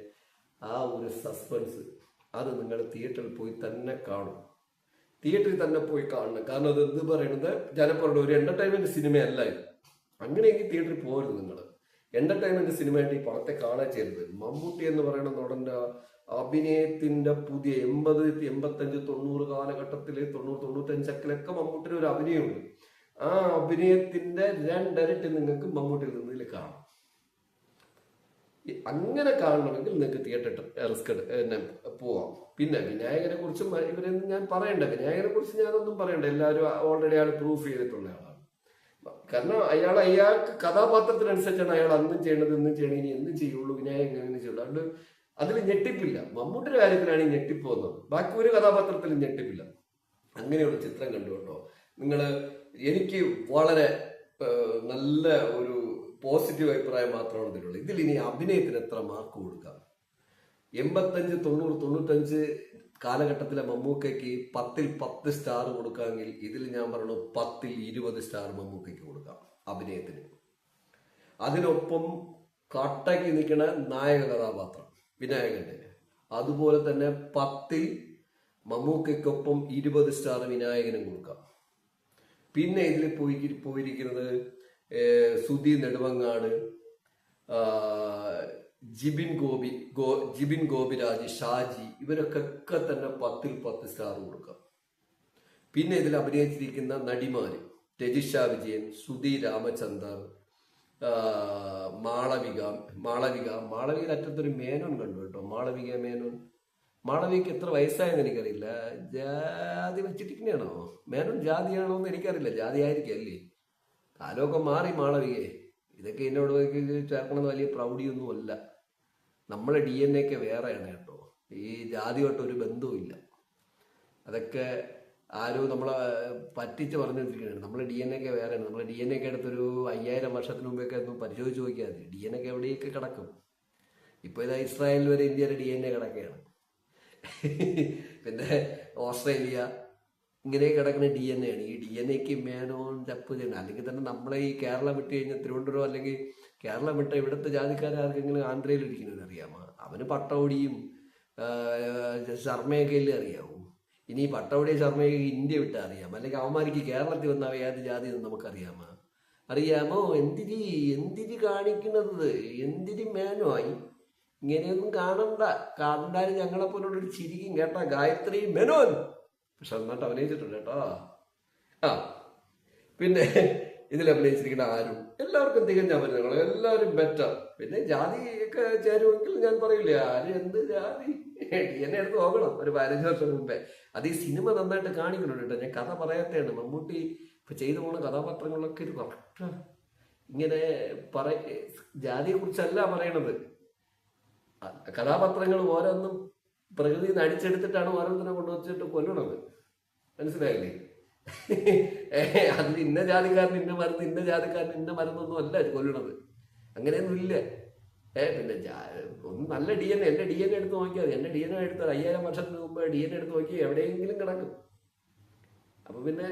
ആ ഒരു സസ്പെൻസ് അത് നിങ്ങൾ തിയേറ്ററിൽ പോയി തന്നെ കാണും. തിയേറ്ററിൽ തന്നെ പോയി കാണണം. കാരണം അത് എന്ത് പറയുന്നത്, ജനപ്രയുടെ ഒരു എന്റർടൈൻമെന്റ് സിനിമയല്ല ഇത്. അങ്ങനെയെങ്കിൽ തിയേറ്ററിൽ പോകരുത്. നിങ്ങൾ എന്റർടൈൻമെന്റ് സിനിമയായിട്ട് ഈ പടത്തെ കാണാൻ ചെയ്യരുത്. മമ്മൂട്ടി എന്ന് പറയുന്ന നടന്റെ അഭിനയത്തിന്റെ പുതിയ 80, 85, 90 കാലഘട്ടത്തില് 90, 95 മമ്മൂട്ടിയുടെ ഒരു അഭിനയമുണ്ട്. ആ അഭിനയത്തിന്റെ 2 ഇരട്ടി നിങ്ങൾക്ക് മമ്മൂട്ടിയിൽ നിന്ന് കാണാം. അങ്ങനെ കാണണമെങ്കിൽ നിങ്ങൾക്ക് തിയേറ്റർ റിസ്ക് പോവാം. പിന്നെ വിനായകനെ കുറിച്ചും ഇവരൊന്നും ഞാൻ പറയണ്ട. വിനായകനെ കുറിച്ച് ഞാനൊന്നും പറയണ്ട. എല്ലാവരും ഓൾറെഡി അയാൾ പ്രൂഫ് ചെയ്തിട്ടുള്ള ആളാണ്. കാരണം അയാൾക്ക് കഥാപാത്രത്തിനനുസരിച്ചാണ് അയാൾ അന്നും ചെയ്യേണ്ടത്, ഇന്നും ചെയ്യണം, ഇനി എന്തും ചെയ്യുള്ളൂ. വിനായകൻ അങ്ങനെ ചെയ്യുള്ളൂ. അതുകൊണ്ട് അതിൽ ഞെട്ടിപ്പില്ല. മമ്മൂട്ടിയുടെ കാര്യത്തിലാണ് ഈ ഞെട്ടിപ്പ് വന്നത്. ബാക്കി ഒരു കഥാപാത്രത്തിലും ഞെട്ടിപ്പില്ല. അങ്ങനെയുള്ള ചിത്രം കണ്ടുകൊണ്ടോ എനിക്ക് വളരെ നല്ല ഒരു പോസിറ്റീവ് അഭിപ്രായം മാത്രമാണ് ഇതിലുള്ളത്. ഇതിൽ ഇനി അഭിനയത്തിന് എത്ര മാർക്ക് കൊടുക്കാം? 85, 90, 95 കാലഘട്ടത്തിലെ മമ്മൂക്കയ്ക്ക് 10ൽ 10 സ്റ്റാർ കൊടുക്കാമെങ്കിൽ ഇതിൽ ഞാൻ പറഞ്ഞു 10ൽ 20 സ്റ്റാർ മമ്മൂക്കയ്ക്ക് കൊടുക്കാം അഭിനയത്തിന്. അതിനൊപ്പം കട്ടയ്ക്ക് നിൽക്കുന്ന നായക കഥാപാത്രം വിനായകന്റെ, അതുപോലെ തന്നെ 10ൽ മമ്മൂക്കയ്ക്കൊപ്പം 20 സ്റ്റാർ വിനായകനും കൊടുക്കാം. പിന്നെ ഇതിൽ പോയിരിക്കുന്നത് സുധീ നെടുമങ്ങാട്, ജിബിൻ ഗോപിരാജ്, ഷാജി, ഇവരൊക്കെ തന്നെ 10ൽ 10 സ്റ്റാർ കൊടുക്കാം. പിന്നെ ഇതിൽ അഭിനയിച്ചിരിക്കുന്ന നടിമാര് രജിഷ വിജയൻ, സുധി രാമചന്ദർ, മാളവിക അറ്റത്തൊരു മേനോൻ കണ്ടു കേട്ടോ. മാളവിക മേനോൻ. മാളവികയ്ക്ക് എത്ര വയസ്സായെന്ന് എനിക്കറിയില്ല. ജാതി വെച്ചിട്ടിരിക്കണയാണോ? മേനോൻ ജാതിയാണോ എന്ന് എനിക്കറിയില്ല. ജാതി ആയിരിക്കും അല്ലേ? കാലമൊക്കെ മാറി മാളവികയെ. ഇതൊക്കെ എന്നോട് ചേർക്കണമെന്ന് വലിയ പ്രൗഢിയൊന്നും അല്ല. നമ്മളെ DNA ഒക്കെ വേറെയാണ് കേട്ടോ. ഈ ജാതിയായിട്ട് ഒരു ബന്ധവുമില്ല. അതൊക്കെ ആരോ നമ്മളെ പറ്റിച്ച് പറഞ്ഞു വെച്ചിരിക്കുകയാണ്. നമ്മളെ DNA ഒക്കെ വേറെയാണ്. നമ്മളെ DNA ഒക്കെ എടുത്തൊരു 5000 വർഷത്തിന് മുമ്പൊക്കെ ഒന്ന് പരിശോധിച്ച് നോക്കിയാൽ മതി. DNA ഒക്കെ എവിടെയൊക്കെ കിടക്കും. ഇപ്പോൾ ഇതാ ഇസ്രായേലിൽ വരെ ഇന്ത്യയുടെ DNA കിടക്കുകയാണ്. പിന്നെ ഓസ്ട്രേലിയ, ഇങ്ങനെ കിടക്കുന്ന DNA ആണ്. ഈ DNAക്ക് മേനോൻ ചപ്പ് ചെയ്യണം. അല്ലെങ്കിൽ തന്നെ നമ്മളെ ഈ കേരളം വിട്ട് കഴിഞ്ഞാൽ തിരുവനന്തപുരം അല്ലെങ്കിൽ കേരളം വിട്ട ഇവിടുത്തെ ജാതിക്കാർക്കെങ്കിലും ആന്ധ്രയിൽ ഇരിക്കുന്നവന് അറിയാമോ? അവന് പട്ടൗടിയും ശർമ്മയൊക്കെ അല്ലേ അറിയാവൂ. ഇനി പട്ടൗടിയും ശർമ്മയൊക്കെ ഇന്ത്യ വിട്ട് അറിയാം. അല്ലെങ്കിൽ അവന്മാർക്ക് കേരളത്തിൽ വന്ന ഏത് ജാതി എന്ന് അറിയാമോ? എന്തിരി കാണിക്കുന്നത്? എന്തിരി മേനോ ആയി? ഇങ്ങനെയൊന്നും കാണണ്ടാലും ഞങ്ങളെപ്പോലൊരു ചിരിക്കും കേട്ടാ. ഗായത്രി മേനോൻ പക്ഷെ നന്നായിട്ട് അഭിനയിച്ചിട്ടുണ്ട് കേട്ടോ. പിന്നെ ഇതിൽ അഭിനയിച്ചിരിക്കുന്ന ആരും എല്ലാവർക്കും തികഞ്ഞ അഭിനയങ്ങൾ, എല്ലാവരും ബെറ്റർ. പിന്നെ ജാതിയൊക്കെ ചേരുമെങ്കിൽ ഞാൻ പറയില്ലേ, ആരും എന്ത് ജാതി എന്നെ എടുത്ത് നോക്കണം ഒരു 15 വർഷം മുമ്പേ. അത് ഈ സിനിമ നന്നായിട്ട് കാണിക്കുന്നുണ്ട് കേട്ടോ. ഞാൻ കഥ പറയാത്തതാണ്. മമ്മൂട്ടി ഇപ്പൊ ചെയ്തു പോകുന്ന കഥാപാത്രങ്ങളൊക്കെ ഇത് കറക്റ്റ് ഇങ്ങനെ ജാതിയെ കുറിച്ചല്ല പറയണത്. കഥാപാത്രങ്ങൾ ഓരോന്നും പ്രകൃതിയിൽ നിന്ന് അടിച്ചെടുത്തിട്ടാണ് ഓരോന്നിനെ കൊണ്ടുവച്ചിട്ട് കൊല്ലണത്. മനസ്സിലായില്ലേ? അതിൽ ഇന്ന ജാതിക്കാരൻ ഇന്ന മരുന്ന്, ഇന്ന ജാതിക്കാരൻ ഇന്ന മരുന്നൊന്നും അല്ല കൊല്ലണത്. അങ്ങനെയൊന്നും ഇല്ല. പിന്നെ ഒന്ന് നല്ല DNA, എൻ്റെ DNA എടുത്ത് നോക്കിയാൽ മതി. എൻ്റെ DNA എടുത്താൽ 5000 വർഷത്തിന് മുമ്പ് DNA എടുത്ത് നോക്കി എവിടെയെങ്കിലും കിടക്കും. അപ്പൊ പിന്നെ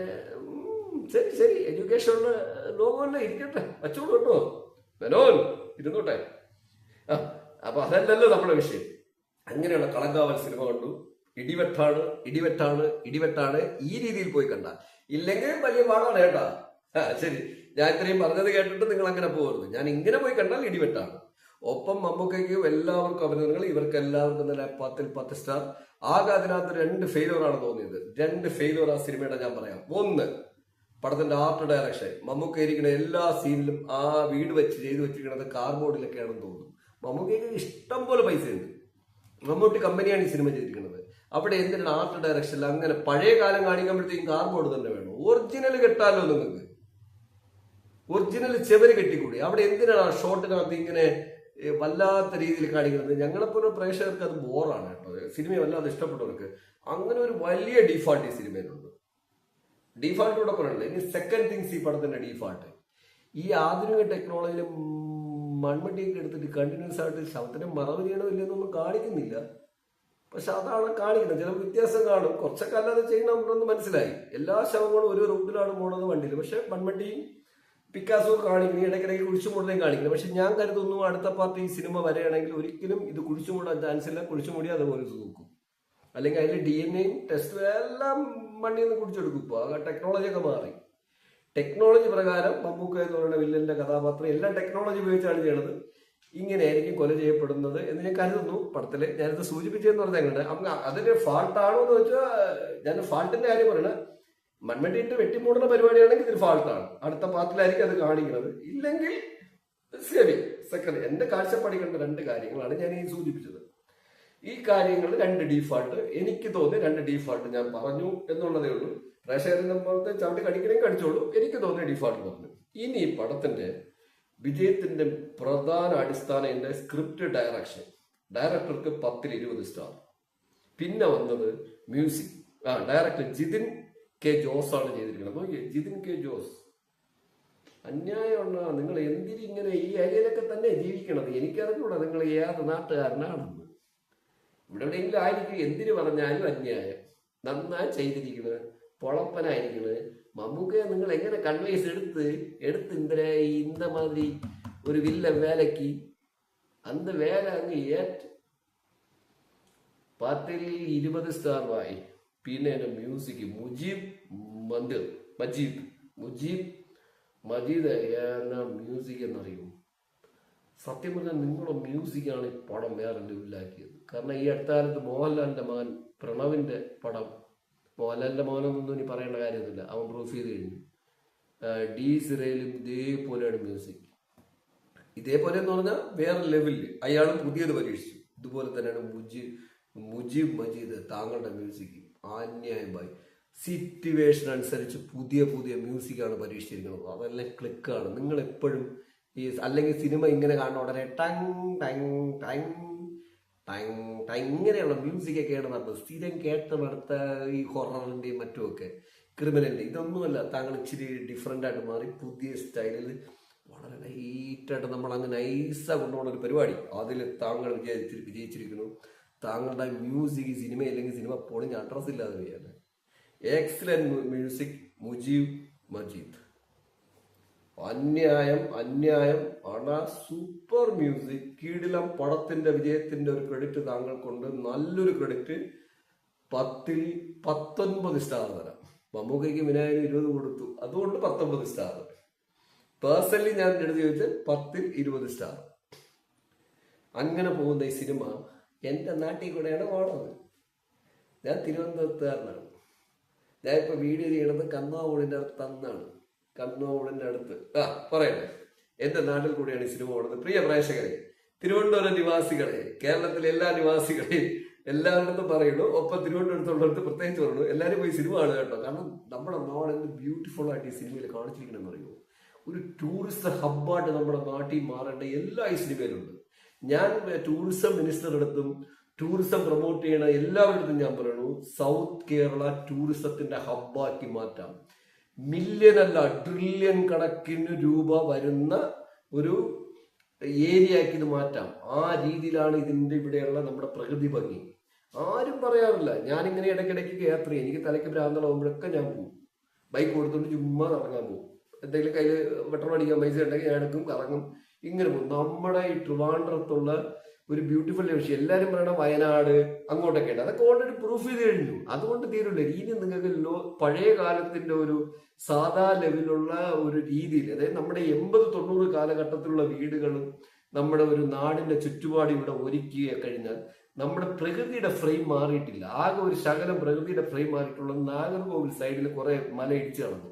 ശരി ശരി, എഡ്യൂക്കേഷനുള്ള ലോകമല്ലേ, ഇരിക്കട്ടെ, വച്ചോളൂ കേട്ടോ, മെനോൻ ഇരുന്നോട്ടെ. ആ, അപ്പൊ അതല്ലല്ലോ നമ്മുടെ വിഷയം. അങ്ങനെയുള്ള കളങ്കാവൽ സിനിമ കണ്ടു. ഇടിവെട്ടാണ് ഇടിവെട്ടാണ് ഇടിവെട്ടാണ്, ഈ രീതിയിൽ പോയി കണ്ട, ഇല്ലെങ്കിൽ വലിയ പാടാണ് കേട്ടാ. ശരി, ഞാൻ ഇത്രയും പറഞ്ഞത് കേട്ടിട്ട് നിങ്ങൾ അങ്ങനെ പോകരുത്. ഞാൻ ഇങ്ങനെ പോയി കണ്ടാൽ ഇടിവെട്ടാണ്. ഒപ്പം മമ്മൂക്കയ്ക്കും എല്ലാവർക്കും അഭിനന്ദനങ്ങൾ. ഇവർക്ക് എല്ലാവർക്കും നല്ല 10-ൽ 10 സ്റ്റാർ. ആകെ അതിനകത്ത് 2 ഫെയിലുവറാണ് തോന്നിയത്. 2 ഫെയിലുവർ ആ സിനിമയുടെ ഞാൻ പറയാം. ഒന്ന്, പടത്തിന്റെ ആർട്ട് ഡയറക്ഷൻ. മമ്മൂക്ക ഇരിക്കുന്ന എല്ലാ സീനിലും ആ വീട് വെച്ച് ചെയ്തു വെച്ചിരിക്കുന്നത് കാർബോർഡിലൊക്കെയാണെന്ന് തോന്നുന്നു. മമ്മൂക്കയ്ക്ക് ഇഷ്ടം പോലെ പൈസയുണ്ട്. മമ്മൂട്ടി കമ്പനിയാണ് ഈ സിനിമ ചെയ്തിരിക്കുന്നത്. അവിടെ എന്തിനാണ് ആർട്ട് ഡയറക്ഷൻ അങ്ങനെ പഴയ കാലം കാണിക്കുമ്പോഴത്തേക്കും കാർബോർഡ് തന്നെ വേണം? ഒറിജിനൽ കെട്ടാലോ നിങ്ങൾക്ക്, ഒറിജിനൽ ചെവര് കെട്ടിക്കൂടി. അവിടെ എന്തിനാണ് ആ ഷോട്ടിനകത്ത് ഇങ്ങനെ വല്ലാത്ത രീതിയിൽ കാണിക്കുന്നത്? ഞങ്ങളെപ്പോലെ പ്രേക്ഷകർക്ക് അത് ബോറാണ് കേട്ടോ. സിനിമ വല്ലാതെ ഇഷ്ടപ്പെട്ടവർക്ക് അങ്ങനെ ഒരു വലിയ ഡീഫാൾട്ട് ഈ സിനിമയിലുണ്ട്. ഡീഫാൾട്ടൂടെ പറയണ്ടേ. ഇനി സെക്കൻഡ് തിങ്സ്, ഈ പടത്തിന്റെ ഡീഫാൾട്ട് ഈ ആധുനിക ടെക്നോളജിയിൽ മൺമട്ടിയൊക്കെ എടുത്തിട്ട് കണ്ടിന്യൂസ് ആയിട്ട് ശവത്തിന് മറവ് ചെയ്യണോ ഇല്ലെന്നൊന്നും കാണിക്കുന്നില്ല. പക്ഷെ അതാണ് കാണിക്കുന്നത്. ചില വ്യത്യാസം കാണും. കുറച്ചൊക്കെ അല്ലാതെ ചെയ്യണമെന്ന് മനസ്സിലായി. എല്ലാ ശവങ്ങളും ഒരു റൂട്ടിലാണ് പോണത് വണ്ടിയിൽ. പക്ഷെ മൺമട്ടിയും പിക്കാസോ കാണിക്കുന്നു, ഇടയ്ക്കിടയ്ക്ക് കുഴിച്ചുമൂടലേയും കാണിക്കുന്നു. പക്ഷെ ഞാൻ കരുതുന്നു അടുത്ത പാർട്ടി ഈ സിനിമ വരികയാണെങ്കിൽ ഒരിക്കലും ഇത് കുഴിച്ചുമൂടാൻ ചാൻസ് ഇല്ല. കുഴിച്ചുമൂടി അതുപോലെ നോക്കും. അല്ലെങ്കിൽ അതിൽ DNA ടെസ്റ്റ് എല്ലാം മണ്ണിൽ നിന്ന് കുടിച്ചെടുക്കും. ഇപ്പോൾ ആ ടെക്നോളജിയൊക്കെ മാറി. ടെക്നോളജി പ്രകാരം മമ്മൂക്ക എന്ന് പറയുന്ന വില്ലന്റെ കഥാപാത്രം എല്ലാം ടെക്നോളജി ഉപയോഗിച്ചാണ് ചെയ്യണത്. ഇങ്ങനെയായിരിക്കും കൊല ചെയ്യപ്പെടുന്നത് എന്ന് ഞാൻ കരുതുന്നു. പടത്തില് ഞാനിത് സൂചിപ്പിച്ചതെന്ന് പറഞ്ഞാൽ അതിന്റെ ഫാൾട്ടാണോ എന്ന് വെച്ചാൽ, ഞാൻ ഫാൾട്ടിന്റെ കാര്യം പറയണത്. മൺമട്ടിന്റെ വെട്ടിമൂടുന്ന പരിപാടിയാണെങ്കിൽ ഇതിൽ ഫാൾട്ടാണ്. അടുത്ത പാർട്ടിലായിരിക്കും അത് കാണിക്കുന്നത്. ഇല്ലെങ്കിൽ ശരി. സെക്കൻഡ്, എന്റെ കാഴ്ചപ്പാടി കണ്ട 2 കാര്യങ്ങളാണ് ഞാൻ ഈ സൂചിപ്പിച്ചത്. ഈ കാര്യങ്ങൾ 2 ഡീഫാൾട്ട് എനിക്ക് തോന്നി. 2 ഡീഫാൾട്ട് ഞാൻ പറഞ്ഞു എന്നുള്ളതേ ഉള്ളൂ. പ്രേക്ഷകരെ പോലത്തെ ചവിട്ടി കടിക്കണമെങ്കിൽ കടിച്ചോളൂ. എനിക്ക് തോന്നിയ ഡീഫാൾട്ട് പറഞ്ഞു. ഇനി ഈ പടത്തിന്റെ വിജയത്തിന്റെ പ്രധാന അടിസ്ഥാനം എന്റെ സ്ക്രിപ്റ്റ് ഡയറക്ഷൻ. ഡയറക്ടർക്ക് 10-ൽ 20 സ്റ്റാർ. പിന്നെ വന്നത് music. Director Jithin K Jose ആണ് ചെയ്തിരിക്കുന്നത്. നോക്കിയേ, ജിതിൻ കെ ജോസ്. അന്യായമുള്ള നിങ്ങൾ എന്തിനിങ്ങനെ ഈ ഏരിയയിലൊക്കെ തന്നെ ജീവിക്കണത്? എനിക്കറിഞ്ഞൂടാ നിങ്ങൾ ഏത് നാട്ടുകാരനാണെന്ന്. ഇവിടെ എവിടെയെങ്കിലും ആയിരിക്കും. എന്തിനു പറഞ്ഞാലും അന്യായം. നന്നായി ചെയ്തിരിക്കുന്നത്, പൊളപ്പനായിരിക്കുന്നത്. മമ്മൂക്കയെ നിങ്ങൾ എങ്ങനെ കൺവൈസ് എടുത്ത് இந்த மாதிரி ഒരു വില്ലൻ വേലയ്ക്ക് അന്ത വേല അങ്ങ് ഏറ്റ് 10-ൽ 20 സ്റ്റാർ വായി. പിന്നെ എന്റെ മ്യൂസിക് മുജീബ് മജീദ് എന്നാ മ്യൂസിക് എന്നറിയും. സത്യം പറഞ്ഞാൽ നിങ്ങളുടെ മ്യൂസിക്കാണ് ഈ പടം വേറെ ലെവലാക്കിയത്. കാരണം ഈ അടുത്ത കാലത്ത് മോഹൻലാലിന്റെ മകൻ പ്രണവിന്റെ പടം, മോഹൻലാലിന്റെ മകനൊന്നും ഇനി പറയേണ്ട കാര്യമൊന്നുമില്ല, അവൻ പ്രൂഫ് ചെയ്ത് കഴിഞ്ഞു. ഡി സിറയിലും ഇതേപോലെയാണ് മ്യൂസിക്. ഇതേപോലെ എന്ന് പറഞ്ഞാൽ വേറെ ലെവലിൽ അയാളും പുതിയത് പരീക്ഷിച്ചു. ഇതുപോലെ തന്നെയാണ് മുജീബ് മജീദ്. താങ്കളുടെ മ്യൂസിക് അന്യായമായി സിറ്റുവേഷൻ അനുസരിച്ച് പുതിയ പുതിയ മ്യൂസിക്കാണ് പരീക്ഷിച്ചിരിക്കുന്നത്. അതെല്ലാം ക്ലിക്കാണ്. നിങ്ങൾ എപ്പോഴും ഈ അല്ലെങ്കിൽ സിനിമ ഇങ്ങനെ കാണുന്ന ഉടനെ tongue tongue tongue tongue tongue ഇങ്ങനെയുള്ള മ്യൂസിക്കൊക്കെയാണ് നടന്നത്. സ്ഥിരം കേട്ടമടുത്ത ഈ ഹൊററിന്റെയും മറ്റുമൊക്കെ, ക്രിമിനലിന്റെ ഇതൊന്നുമല്ല. താങ്കൾ ഇച്ചിരി ഡിഫറെന്റ് ആയിട്ട് മാറി പുതിയ സ്റ്റൈലിൽ വളരെ ലൈറ്റായിട്ട് നമ്മൾ അങ്ങ് നൈസാ കൊണ്ടുപോകുന്ന ഒരു പരിപാടി. അതിൽ താങ്കൾ വിജയിച്ചിരിക്കുന്നു. താങ്കളുടെ മ്യൂസിക് സിനിമ ഇല്ലെങ്കിൽ സിനിമ പൊളിഞ്ഞ അഡ്രസ് ഇല്ലാതെ വരികയാണ്. Excellent music Mujeeb Majeed. അന്യായം ആണ്. സൂപ്പർ മ്യൂസിക്, കീടിലം. പടത്തിന്റെ വിജയത്തിന്റെ ഒരു ക്രെഡിറ്റ് താങ്കൾക്കുണ്ട്, നല്ലൊരു ക്രെഡിറ്റ്. 10-ൽ 19 സ്റ്റാർ തരാം. മമ്മൂക്കയ്ക്ക് വിനായകന് 20 കൊടുത്തു, അതുകൊണ്ട് 19 സ്റ്റാർ. പേഴ്സണലി ഞാൻ എടുത്ത് ചോദിച്ചാൽ 10-ൽ 20 സ്റ്റാർ. അങ്ങനെ പോകുന്ന ഈ സിനിമ എന്റെ നാട്ടിൽ കൂടെയാണ് പോണത്. ഞാൻ തിരുവനന്തപുരത്തുകാരനാണ്. ഞാൻ ഇപ്പൊ വീഡിയോ ചെയ്യണത് കണ്ണോവൂടിന്റെ അടുത്തന്നാണ്. കണ്ണോവൂടിന്റെ അടുത്ത് പറയട്ടെ, എന്റെ നാട്ടിൽ കൂടെയാണ് ഈ സിനിമ ഓടുന്നത്. പ്രിയ പ്രേക്ഷകരെ, തിരുവനന്തപുരം നിവാസികളെ, കേരളത്തിലെ എല്ലാ നിവാസികളെയും എല്ലാവരുടെ പറയുള്ളൂ. ഒപ്പം തിരുവനന്തപുരത്തുള്ളവർക്ക് പ്രത്യേകിച്ച് പറയുള്ളൂ, എല്ലാവരും പോയി സിനിമ കാണുക കേട്ടോ. കാരണം നമ്മുടെ നാട് എന്ത് ബ്യൂട്ടിഫുൾ ആയിട്ട് ഈ സിനിമയിൽ കാണിച്ചിരിക്കണമെന്ന് അറിയുമോ? ഒരു ടൂറിസ്റ്റ് ഹബ്ബായിട്ട് നമ്മുടെ നാട്ടിൽ മാറേണ്ട എല്ലാ ഈ സിനിമയിലുണ്ട്. ഞാൻ ടൂറിസം മിനിസ്റ്ററുടെ അടുത്തും ടൂറിസം പ്രൊമോട്ട് ചെയ്യണ എല്ലാവരുടെ ഞാൻ പറയണു, സൗത്ത് കേരള ടൂറിസത്തിന്റെ ഹബ്ബാക്കി മാറ്റാം. മില്യൺ അല്ല ട്രില്യൺ കണക്കിന് രൂപ വരുന്ന ഒരു ഏരിയയാക്കി ഇത് മാറ്റാം. ആ രീതിയിലാണ് ഇതിന്റെ ഇവിടെയുള്ള നമ്മുടെ പ്രകൃതി ഭംഗി. ആരും പറയാറില്ല. ഞാനിങ്ങനെ ഇടയ്ക്കിടയ്ക്ക് യാത്ര ചെയ്യും. എനിക്ക് തലയ്ക്ക് ഭ്രാന്തളാവുമ്പോഴൊക്കെ ഞാൻ പോകും. ബൈക്ക് കൊടുത്തുകൊണ്ട് ചുമ്മാ കറങ്ങാൻ പോകും. എന്തെങ്കിലും കയ്യിൽ പെട്രോൾ അടിക്കാൻ പൈസ ഉണ്ടെങ്കിൽ ഞാൻ എടുക്കും, കറങ്ങും, ഇങ്ങനെ പോകും. നമ്മുടെ ഈ ട്രിവാൻഡ്രത്തുള്ള ഒരു ബ്യൂട്ടിഫുൾ ലക്ഷ്യം എല്ലാവരും പറയണം വയനാട് അങ്ങോട്ടൊക്കെ ഉണ്ട്, അതൊക്കെ ഓൾറെഡി പ്രൂഫ് ചെയ്ത് കഴിഞ്ഞു. അതുകൊണ്ട് തീരില്ല. ഇനി നിങ്ങൾക്ക് പഴയ കാലത്തിന്റെ ഒരു സാധാ ലെവലുള്ള ഒരു രീതിയിൽ, അതായത് നമ്മുടെ 80-90 കാലഘട്ടത്തിലുള്ള വീടുകളും നമ്മുടെ ഒരു നാടിന്റെ ചുറ്റുപാടും ഇവിടെ ഒരുക്കി കഴിഞ്ഞാൽ നമ്മുടെ പ്രകൃതിയുടെ ഫ്രെയിം മാറിയിട്ടില്ല. ആകെ ഒരു ശകലം പ്രകൃതിയുടെ ഫ്രെയിം മാറിയിട്ടുള്ള നാഗർകോവിൽ സൈഡിൽ കുറെ മല ഇടിച്ചു നടന്നു,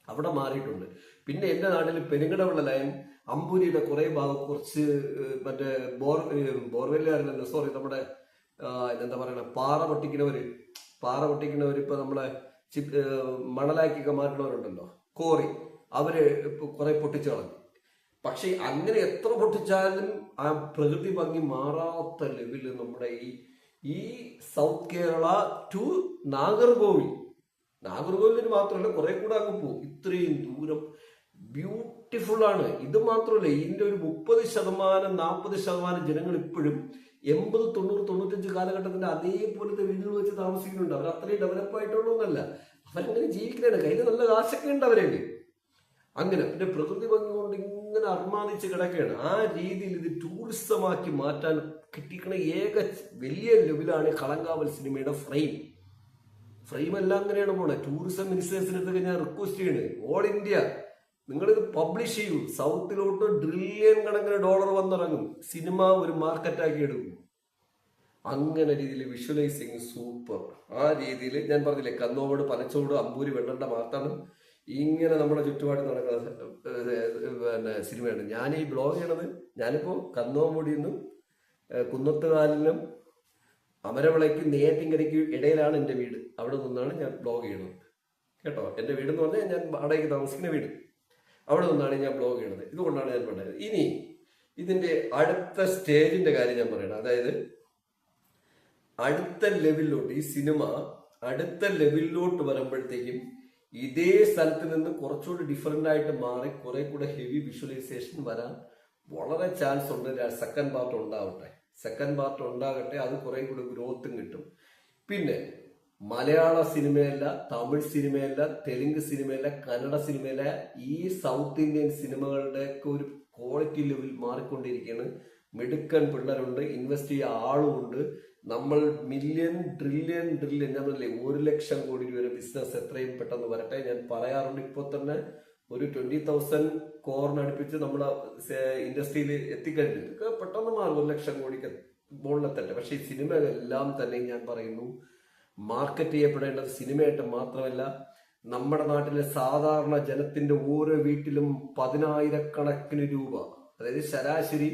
അവിടെ മാറിയിട്ടുണ്ട്. പിന്നെ എന്റെ നാട്ടിൽ പെരുങ്കടവുള്ള ലൈൻ അമ്പൂരിയുടെ കുറെ ഭാഗം കുറച്ച് മറ്റേ ബോർവെല്ലുകാരല്ലോ, സോറി, നമ്മുടെ എന്താ പറയണ പാറ പൊട്ടിക്കുന്നവര് ഇപ്പൊ നമ്മളെ മണലാക്കിയൊക്കെ മാറ്റുന്നവരുണ്ടല്ലോ, കോറി, അവര് ഇപ്പൊ കുറെ പൊട്ടിച്ചു കളഞ്ഞു. പക്ഷെ അങ്ങനെ എത്ര പൊട്ടിച്ചാലും ആ പ്രകൃതി ഭംഗി മാറാത്ത ലെവലിൽ നമ്മുടെ ഈ സൗത്ത് കേരള ടു നാഗർകോവിലിന് മാത്രമല്ല കുറെ കൂടെ അങ്ങ് പോകും. ഇത്രയും ദൂരം ബ്യൂട്ടിഫുൾ ആണ്. ഇത് മാത്രമല്ല, ഇതിന്റെ ഒരു 30-40% ജനങ്ങൾ ഇപ്പോഴും 80, 90, 95 കാലഘട്ടത്തിന്റെ അതേപോലത്തെ വീടുകൾ വെച്ച് താമസിക്കുന്നുണ്ട്. അവർ അത്രയും ഡെവലപ്പ് ആയിട്ടുള്ളതൊന്നല്ല, അവരങ്ങനെ ജീവിക്കുന്നതാണ്. കയ്യിൽ നല്ല കാശൊക്കെ ഉണ്ട് അവരേക്ക്. അങ്ങനെ പിന്നെ പ്രകൃതി ഭംഗി കൊണ്ട് ഇങ്ങനെ അർമാദിച്ച് കിടക്കുകയാണ്. ആ രീതിയിൽ ഇത് ടൂറിസമാക്കി മാറ്റാൻ കിട്ടിയിരിക്കുന്ന ഏക വലിയ ലെവലാണ് കളങ്കാവൽ സിനിമയുടെ ഫ്രെയിം എല്ലാം അങ്ങനെയാണ് പോണത്. ടൂറിസം മിനിസ്റ്റേഴ്സിനടുത്തൊക്കെ ഞാൻ റിക്വസ്റ്റ് ചെയ്യണേ, ഓൾ ഇന്ത്യ നിങ്ങളിത് പബ്ലിഷ് ചെയ്യൂ. സൗത്തിലോട്ട് ട്രില്യൺ കണക്കിന് ഡോളർ വന്നിറങ്ങും. സിനിമ ഒരു മാർക്കറ്റാക്കി എടുക്കും. അങ്ങനെ രീതിയിൽ വിഷ്വലൈസിങ് സൂപ്പർ. ആ രീതിയിൽ ഞാൻ പറഞ്ഞില്ലേ, കന്നോട്, പനച്ചോട്, അമ്പൂരി, വെള്ളണ്ട മാർത്താണ് ഇങ്ങനെ നമ്മുടെ ചുറ്റുപാട് നടക്കുന്ന പിന്നെ സിനിമയാണ്. ഞാൻ ഈ ബ്ലോഗ് ചെയ്യണത്, ഞാനിപ്പോ കന്നോമുടിയിൽ നിന്നും കുന്നത്തുകാലിനും അമരവിളയ്ക്ക് നെയ്യാറ്റിൻകരയ്ക്ക് ഇടയിലാണ് എൻ്റെ വീട്. അവിടെ നിന്നാണ് ഞാൻ ബ്ലോഗ് ചെയ്യണത് കേട്ടോ. എൻ്റെ വീട് എന്ന് പറഞ്ഞാൽ ഞാൻ വാടകയ്ക്ക് താമസിക്കുന്ന വീട്, അവിടെ നിന്നാണ് ഞാൻ ബ്ലോഗ് ചെയ്യണത്. ഇതുകൊണ്ടാണ് ഞാൻ പറഞ്ഞത്. ഇനി ഇതിന്റെ അടുത്ത സ്റ്റേജിന്റെ കാര്യം ഞാൻ പറയണം. അതായത് അടുത്ത ലെവലിലോട്ട് ഈ സിനിമ അടുത്ത ലെവലിലോട്ട് വരുമ്പോഴത്തേക്കും ഇതേ സ്ഥലത്ത് നിന്ന് കുറച്ചുകൂടി ഡിഫറെന്റ് ആയിട്ട് മാറി കുറെ കൂടെ ഹെവി വിഷ്വലൈസേഷൻ വരാൻ വളരെ ചാൻസ് ഉണ്ട്. സെക്കൻഡ് പാർട്ട് ഉണ്ടാകട്ടെ, അത് കുറെ കൂടി ഗ്രോത്തും കിട്ടും. പിന്നെ മലയാള സിനിമയല്ല, തമിഴ് സിനിമയല്ല, തെലുങ്ക് സിനിമയല്ല, കന്നഡ സിനിമയല്ല, ഈ സൗത്ത് ഇന്ത്യൻ സിനിമകളുടെ ഒക്കെ ഒരു ക്വാളിറ്റി ലെവൽ മാറിക്കൊണ്ടിരിക്കുകയാണ്. മിടുക്കൻ പിള്ളേരുണ്ട്, ഇൻവെസ്റ്റ് ചെയ്യാൻ ആളുമുണ്ട്. നമ്മൾ മില്യൺ ട്രില്യൺ ഞാൻ പറഞ്ഞില്ലേ 1 ലക്ഷം കോടി രൂപ ബിസിനസ് എത്രയും പെട്ടെന്ന് വരട്ടെ. ഞാൻ പറയാറുണ്ട്, ഇപ്പോൾ തന്നെ ഒരു 20,000 കോറിനടുപ്പിച്ച് നമ്മുടെ ഇൻഡസ്ട്രിയിൽ എത്തിക്കഴിഞ്ഞു. ഇതൊക്കെ പെട്ടെന്ന് മാറും, 1 ലക്ഷം കോടിക്ക് മുകളിലെത്തട്ടെ. പക്ഷെ ഈ സിനിമകളെല്ലാം തന്നെ ഞാൻ പറയുന്നു, മാർക്കറ്റ് ചെയ്യപ്പെടേണ്ടത് സിനിമയായിട്ട് മാത്രമല്ല, നമ്മുടെ നാട്ടിലെ സാധാരണ ജനത്തിന്റെ ഓരോ വീട്ടിലും 10,000-കണക്കിന് രൂപ, അതായത് ശരാശരി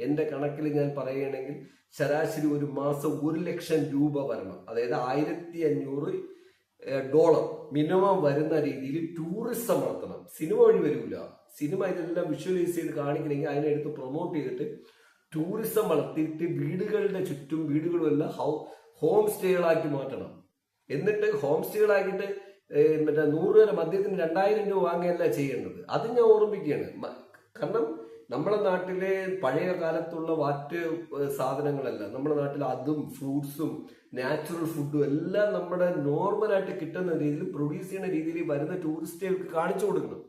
എന്റെ കണക്കിൽ ഞാൻ പറയുകയാണെങ്കിൽ ശരാശരി ഒരു മാസം 1 ലക്ഷം രൂപ വരണം. അതായത് $1,500 മിനിമം വരുന്ന രീതിയിൽ ടൂറിസം നടത്തണം. സിനിമ വഴി വരില്ല. സിനിമ ഇതെല്ലാം വിഷ്വലൈസ് ചെയ്ത് കാണിക്കണമെങ്കിൽ അതിനെടുത്ത് പ്രൊമോട്ട് ചെയ്തിട്ട് ടൂറിസം വളർത്തിയിട്ട് വീടുകളുടെ ചുറ്റും വീടുകളുമെല്ലാം ഹോം സ്റ്റേകളാക്കി മാറ്റണം. എന്നിട്ട് ഹോം സ്റ്റേകളാക്കിയിട്ട് മറ്റേ 100 രൂപ മദ്യത്തിന് 2,000 രൂപ വാങ്ങുകയല്ല ചെയ്യേണ്ടത്. അത് ഞാൻ ഓർമ്മിക്കുകയാണ്. കാരണം നമ്മുടെ നാട്ടിലെ പഴയ കാലത്തുള്ള മറ്റ് സാധനങ്ങളല്ല, നമ്മുടെ നാട്ടിൽ അതും ഫ്രൂട്ട്സും നാച്ചുറൽ ഫുഡും എല്ലാം നമ്മുടെ നോർമലായിട്ട് കിട്ടുന്ന രീതിയിൽ പ്രൊഡ്യൂസ് ചെയ്യുന്ന രീതിയിൽ വരുന്ന ടൂറിസ്റ്റുകൾക്ക് കാണിച്ചു കൊടുക്കണം.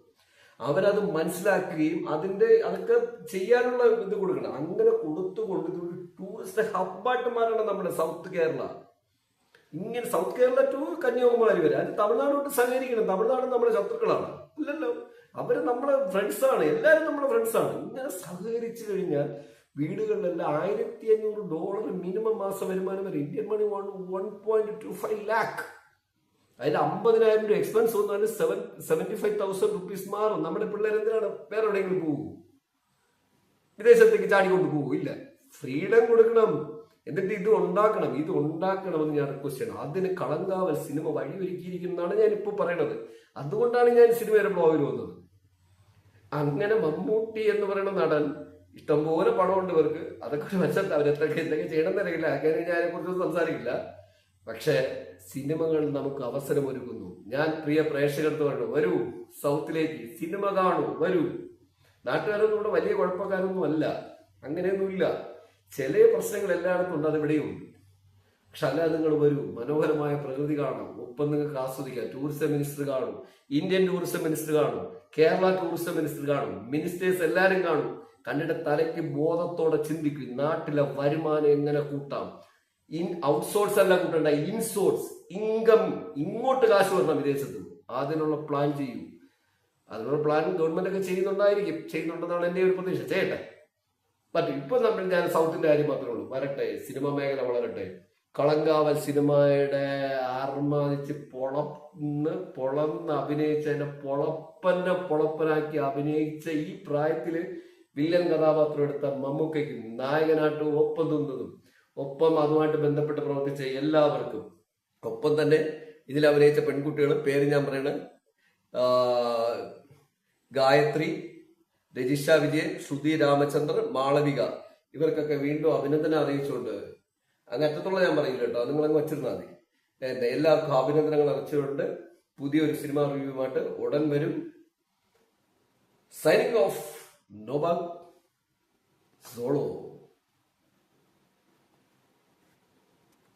അവരത് മനസ്സിലാക്കുകയും അതൊക്കെ ചെയ്യാനുള്ള ഇത് കൊടുക്കണം. അങ്ങനെ കൊടുത്തുകൊണ്ട് ഒരു ടൂറിസ്റ്റ് ഹബ്ബായിട്ട് മാറണം നമ്മുടെ സൗത്ത് കേരള. ഇങ്ങനെ സൗത്ത് കേരള ടു കന്യാകുമാരി വരെ, അത് തമിഴ്നാടോട്ട് സഹകരിക്കണം. തമിഴ്നാട് നമ്മുടെ ശത്രുക്കളാണ്, അല്ലല്ലോ, അവര് നമ്മളെ ഫ്രണ്ട്സാണ്, എല്ലാവരും നമ്മുടെ ഫ്രണ്ട്സാണ്. ഇങ്ങനെ സഹകരിച്ചു കഴിഞ്ഞാൽ വീടുകളിലെല്ലാം $1,500 മിനിമം മാസ വരുമാനം വരെ. Indian money 1.25 lakh. അതിൽ 50,000 രൂപ എക്സ്പെൻസ് വന്നാലും 75,000 റുപ്പീസ് മാറും. നമ്മുടെ പിള്ളേർ എന്തിനാണ് വേറെ എവിടെയെങ്കിലും പോകും, വിദേശത്തേക്ക് ചാടിക്കൊണ്ട് പോകും? ഇല്ല, ഫ്രീഡം കൊടുക്കണം. എന്നിട്ട് ഇത് ഉണ്ടാക്കണമെന്ന് ഞാൻ റിക്വസ്റ്റ് ചെയ്യണം. അതിന് കളങ്കാവൽ സിനിമ വഴിയൊരുക്കിയിരിക്കുന്നതാണ് ഞാൻ ഇപ്പോൾ പറയണത്. അതുകൊണ്ടാണ് ഞാൻ സിനിമയുടെ ബ്ലോഗിൽ വന്നത്. അങ്ങനെ മമ്മൂട്ടി എന്ന് പറയുന്ന നടൻ, ഇഷ്ടംപോലെ പണമുണ്ട് ഇവർക്ക്, അതൊക്കെ ഒരു വശത്ത് അവരെത്തൊക്കെ എന്തൊക്കെ ചെയ്യണമെന്നറിയില്ല, അങ്ങനെ ഞാൻ അതിനെക്കുറിച്ചൊന്നും സംസാരിക്കില്ല. പക്ഷെ സിനിമകൾ നമുക്ക് അവസരമൊരുക്കുന്നു. ഞാൻ പ്രിയ പ്രേക്ഷകർക്ക് പറഞ്ഞു, വരൂ സൗത്തിലേക്ക്, സിനിമ കാണൂ, വരൂ. നാട്ടുകാരൊന്നും ഇവിടെ വലിയ കുഴപ്പക്കാരൊന്നും അല്ല, അങ്ങനെയൊന്നുമില്ല. ചില പ്രശ്നങ്ങൾ എല്ലായിടത്തും ഉണ്ട്, അതിവിടെയും ഉണ്ട്. പക്ഷെ അല്ല, നിങ്ങൾ വരൂ, മനോഹരമായ പ്രകൃതി കാണാം, ഒപ്പം നിങ്ങൾക്ക് ആസ്വദിക്കാം. ടൂറിസം മിനിസ്റ്റർ കാണും, ഇന്ത്യൻ ടൂറിസം മിനിസ്റ്റർ കാണും, കേരള ടൂറിസം മിനിസ്റ്റർ കാണും, മിനിസ്റ്റേഴ്സ് എല്ലാരും കാണും. കണ്ടിട്ട് തലയ്ക്ക് ബോധത്തോടെ ചിന്തിക്കും, നാട്ടിലെ വരുമാനം എങ്ങനെ കൂട്ടാം. ഔട്ട്സോഴ്സ് അല്ല കൂട്ടണ്ട, ഇൻസോഴ്സ്, ഇൻകം, ഇങ്ങോട്ട് കാശ് വരണം വിദേശത്ത്. അതിനുള്ള പ്ലാൻ ചെയ്യൂ. അതിനുള്ള പ്ലാൻ ഗവൺമെന്റ് ഒക്കെ ചെയ്യുന്നുണ്ടെന്നാണ് എന്റെ ഒരു പ്രതീക്ഷ. ചെയ്യട്ടെ. പറ്റും. ഇപ്പൊ ഞാൻ സൗത്തിന്റെ കാര്യം മാത്രമേ ഉള്ളൂ. വരട്ടെ, സിനിമ മേഖല വളരട്ടെ. കളങ്കാവൽ സിനിമയുടെ ആർമാദിച്ച് പൊളന്ന് അഭിനയിച്ചതിനെ പൊളപ്പനാക്കി അഭിനയിച്ച ഈ പ്രായത്തില് വില്ലൻ കഥാപാത്രം എടുത്ത മമ്മൂക്കയ്ക്ക്, നായകനായിട്ട് ഒപ്പം നിന്നതും ഒപ്പം അതുമായിട്ട് ബന്ധപ്പെട്ട് പ്രവർത്തിച്ച എല്ലാവർക്കും, ഒപ്പം തന്നെ ഇതിൽ അഭിനയിച്ച പെൺകുട്ടികളും, പേര് ഞാൻ പറയണ ഗായത്രി, രജിഷ വിജയൻ, ശ്രുതി രാമചന്ദ്രൻ, മാളവിക, ഇവർക്കൊക്കെ വീണ്ടും അഭിനന്ദനം അറിയിച്ചുകൊണ്ട്, അങ്ങ് അറ്റത്തുള്ള ഞാൻ പറയില്ല കേട്ടോ, നിങ്ങളങ്ങ് വച്ചിരുന്നാൽ മതി. എല്ലാവർക്കും അഭിനന്ദനങ്ങൾ അറിയിച്ചുകൊണ്ട് പുതിയൊരു സിനിമ റിവ്യൂമായിട്ട് ഉടൻ വരും. സൈനിങ് ഓഫ്, നോബാഗ് സോളോ.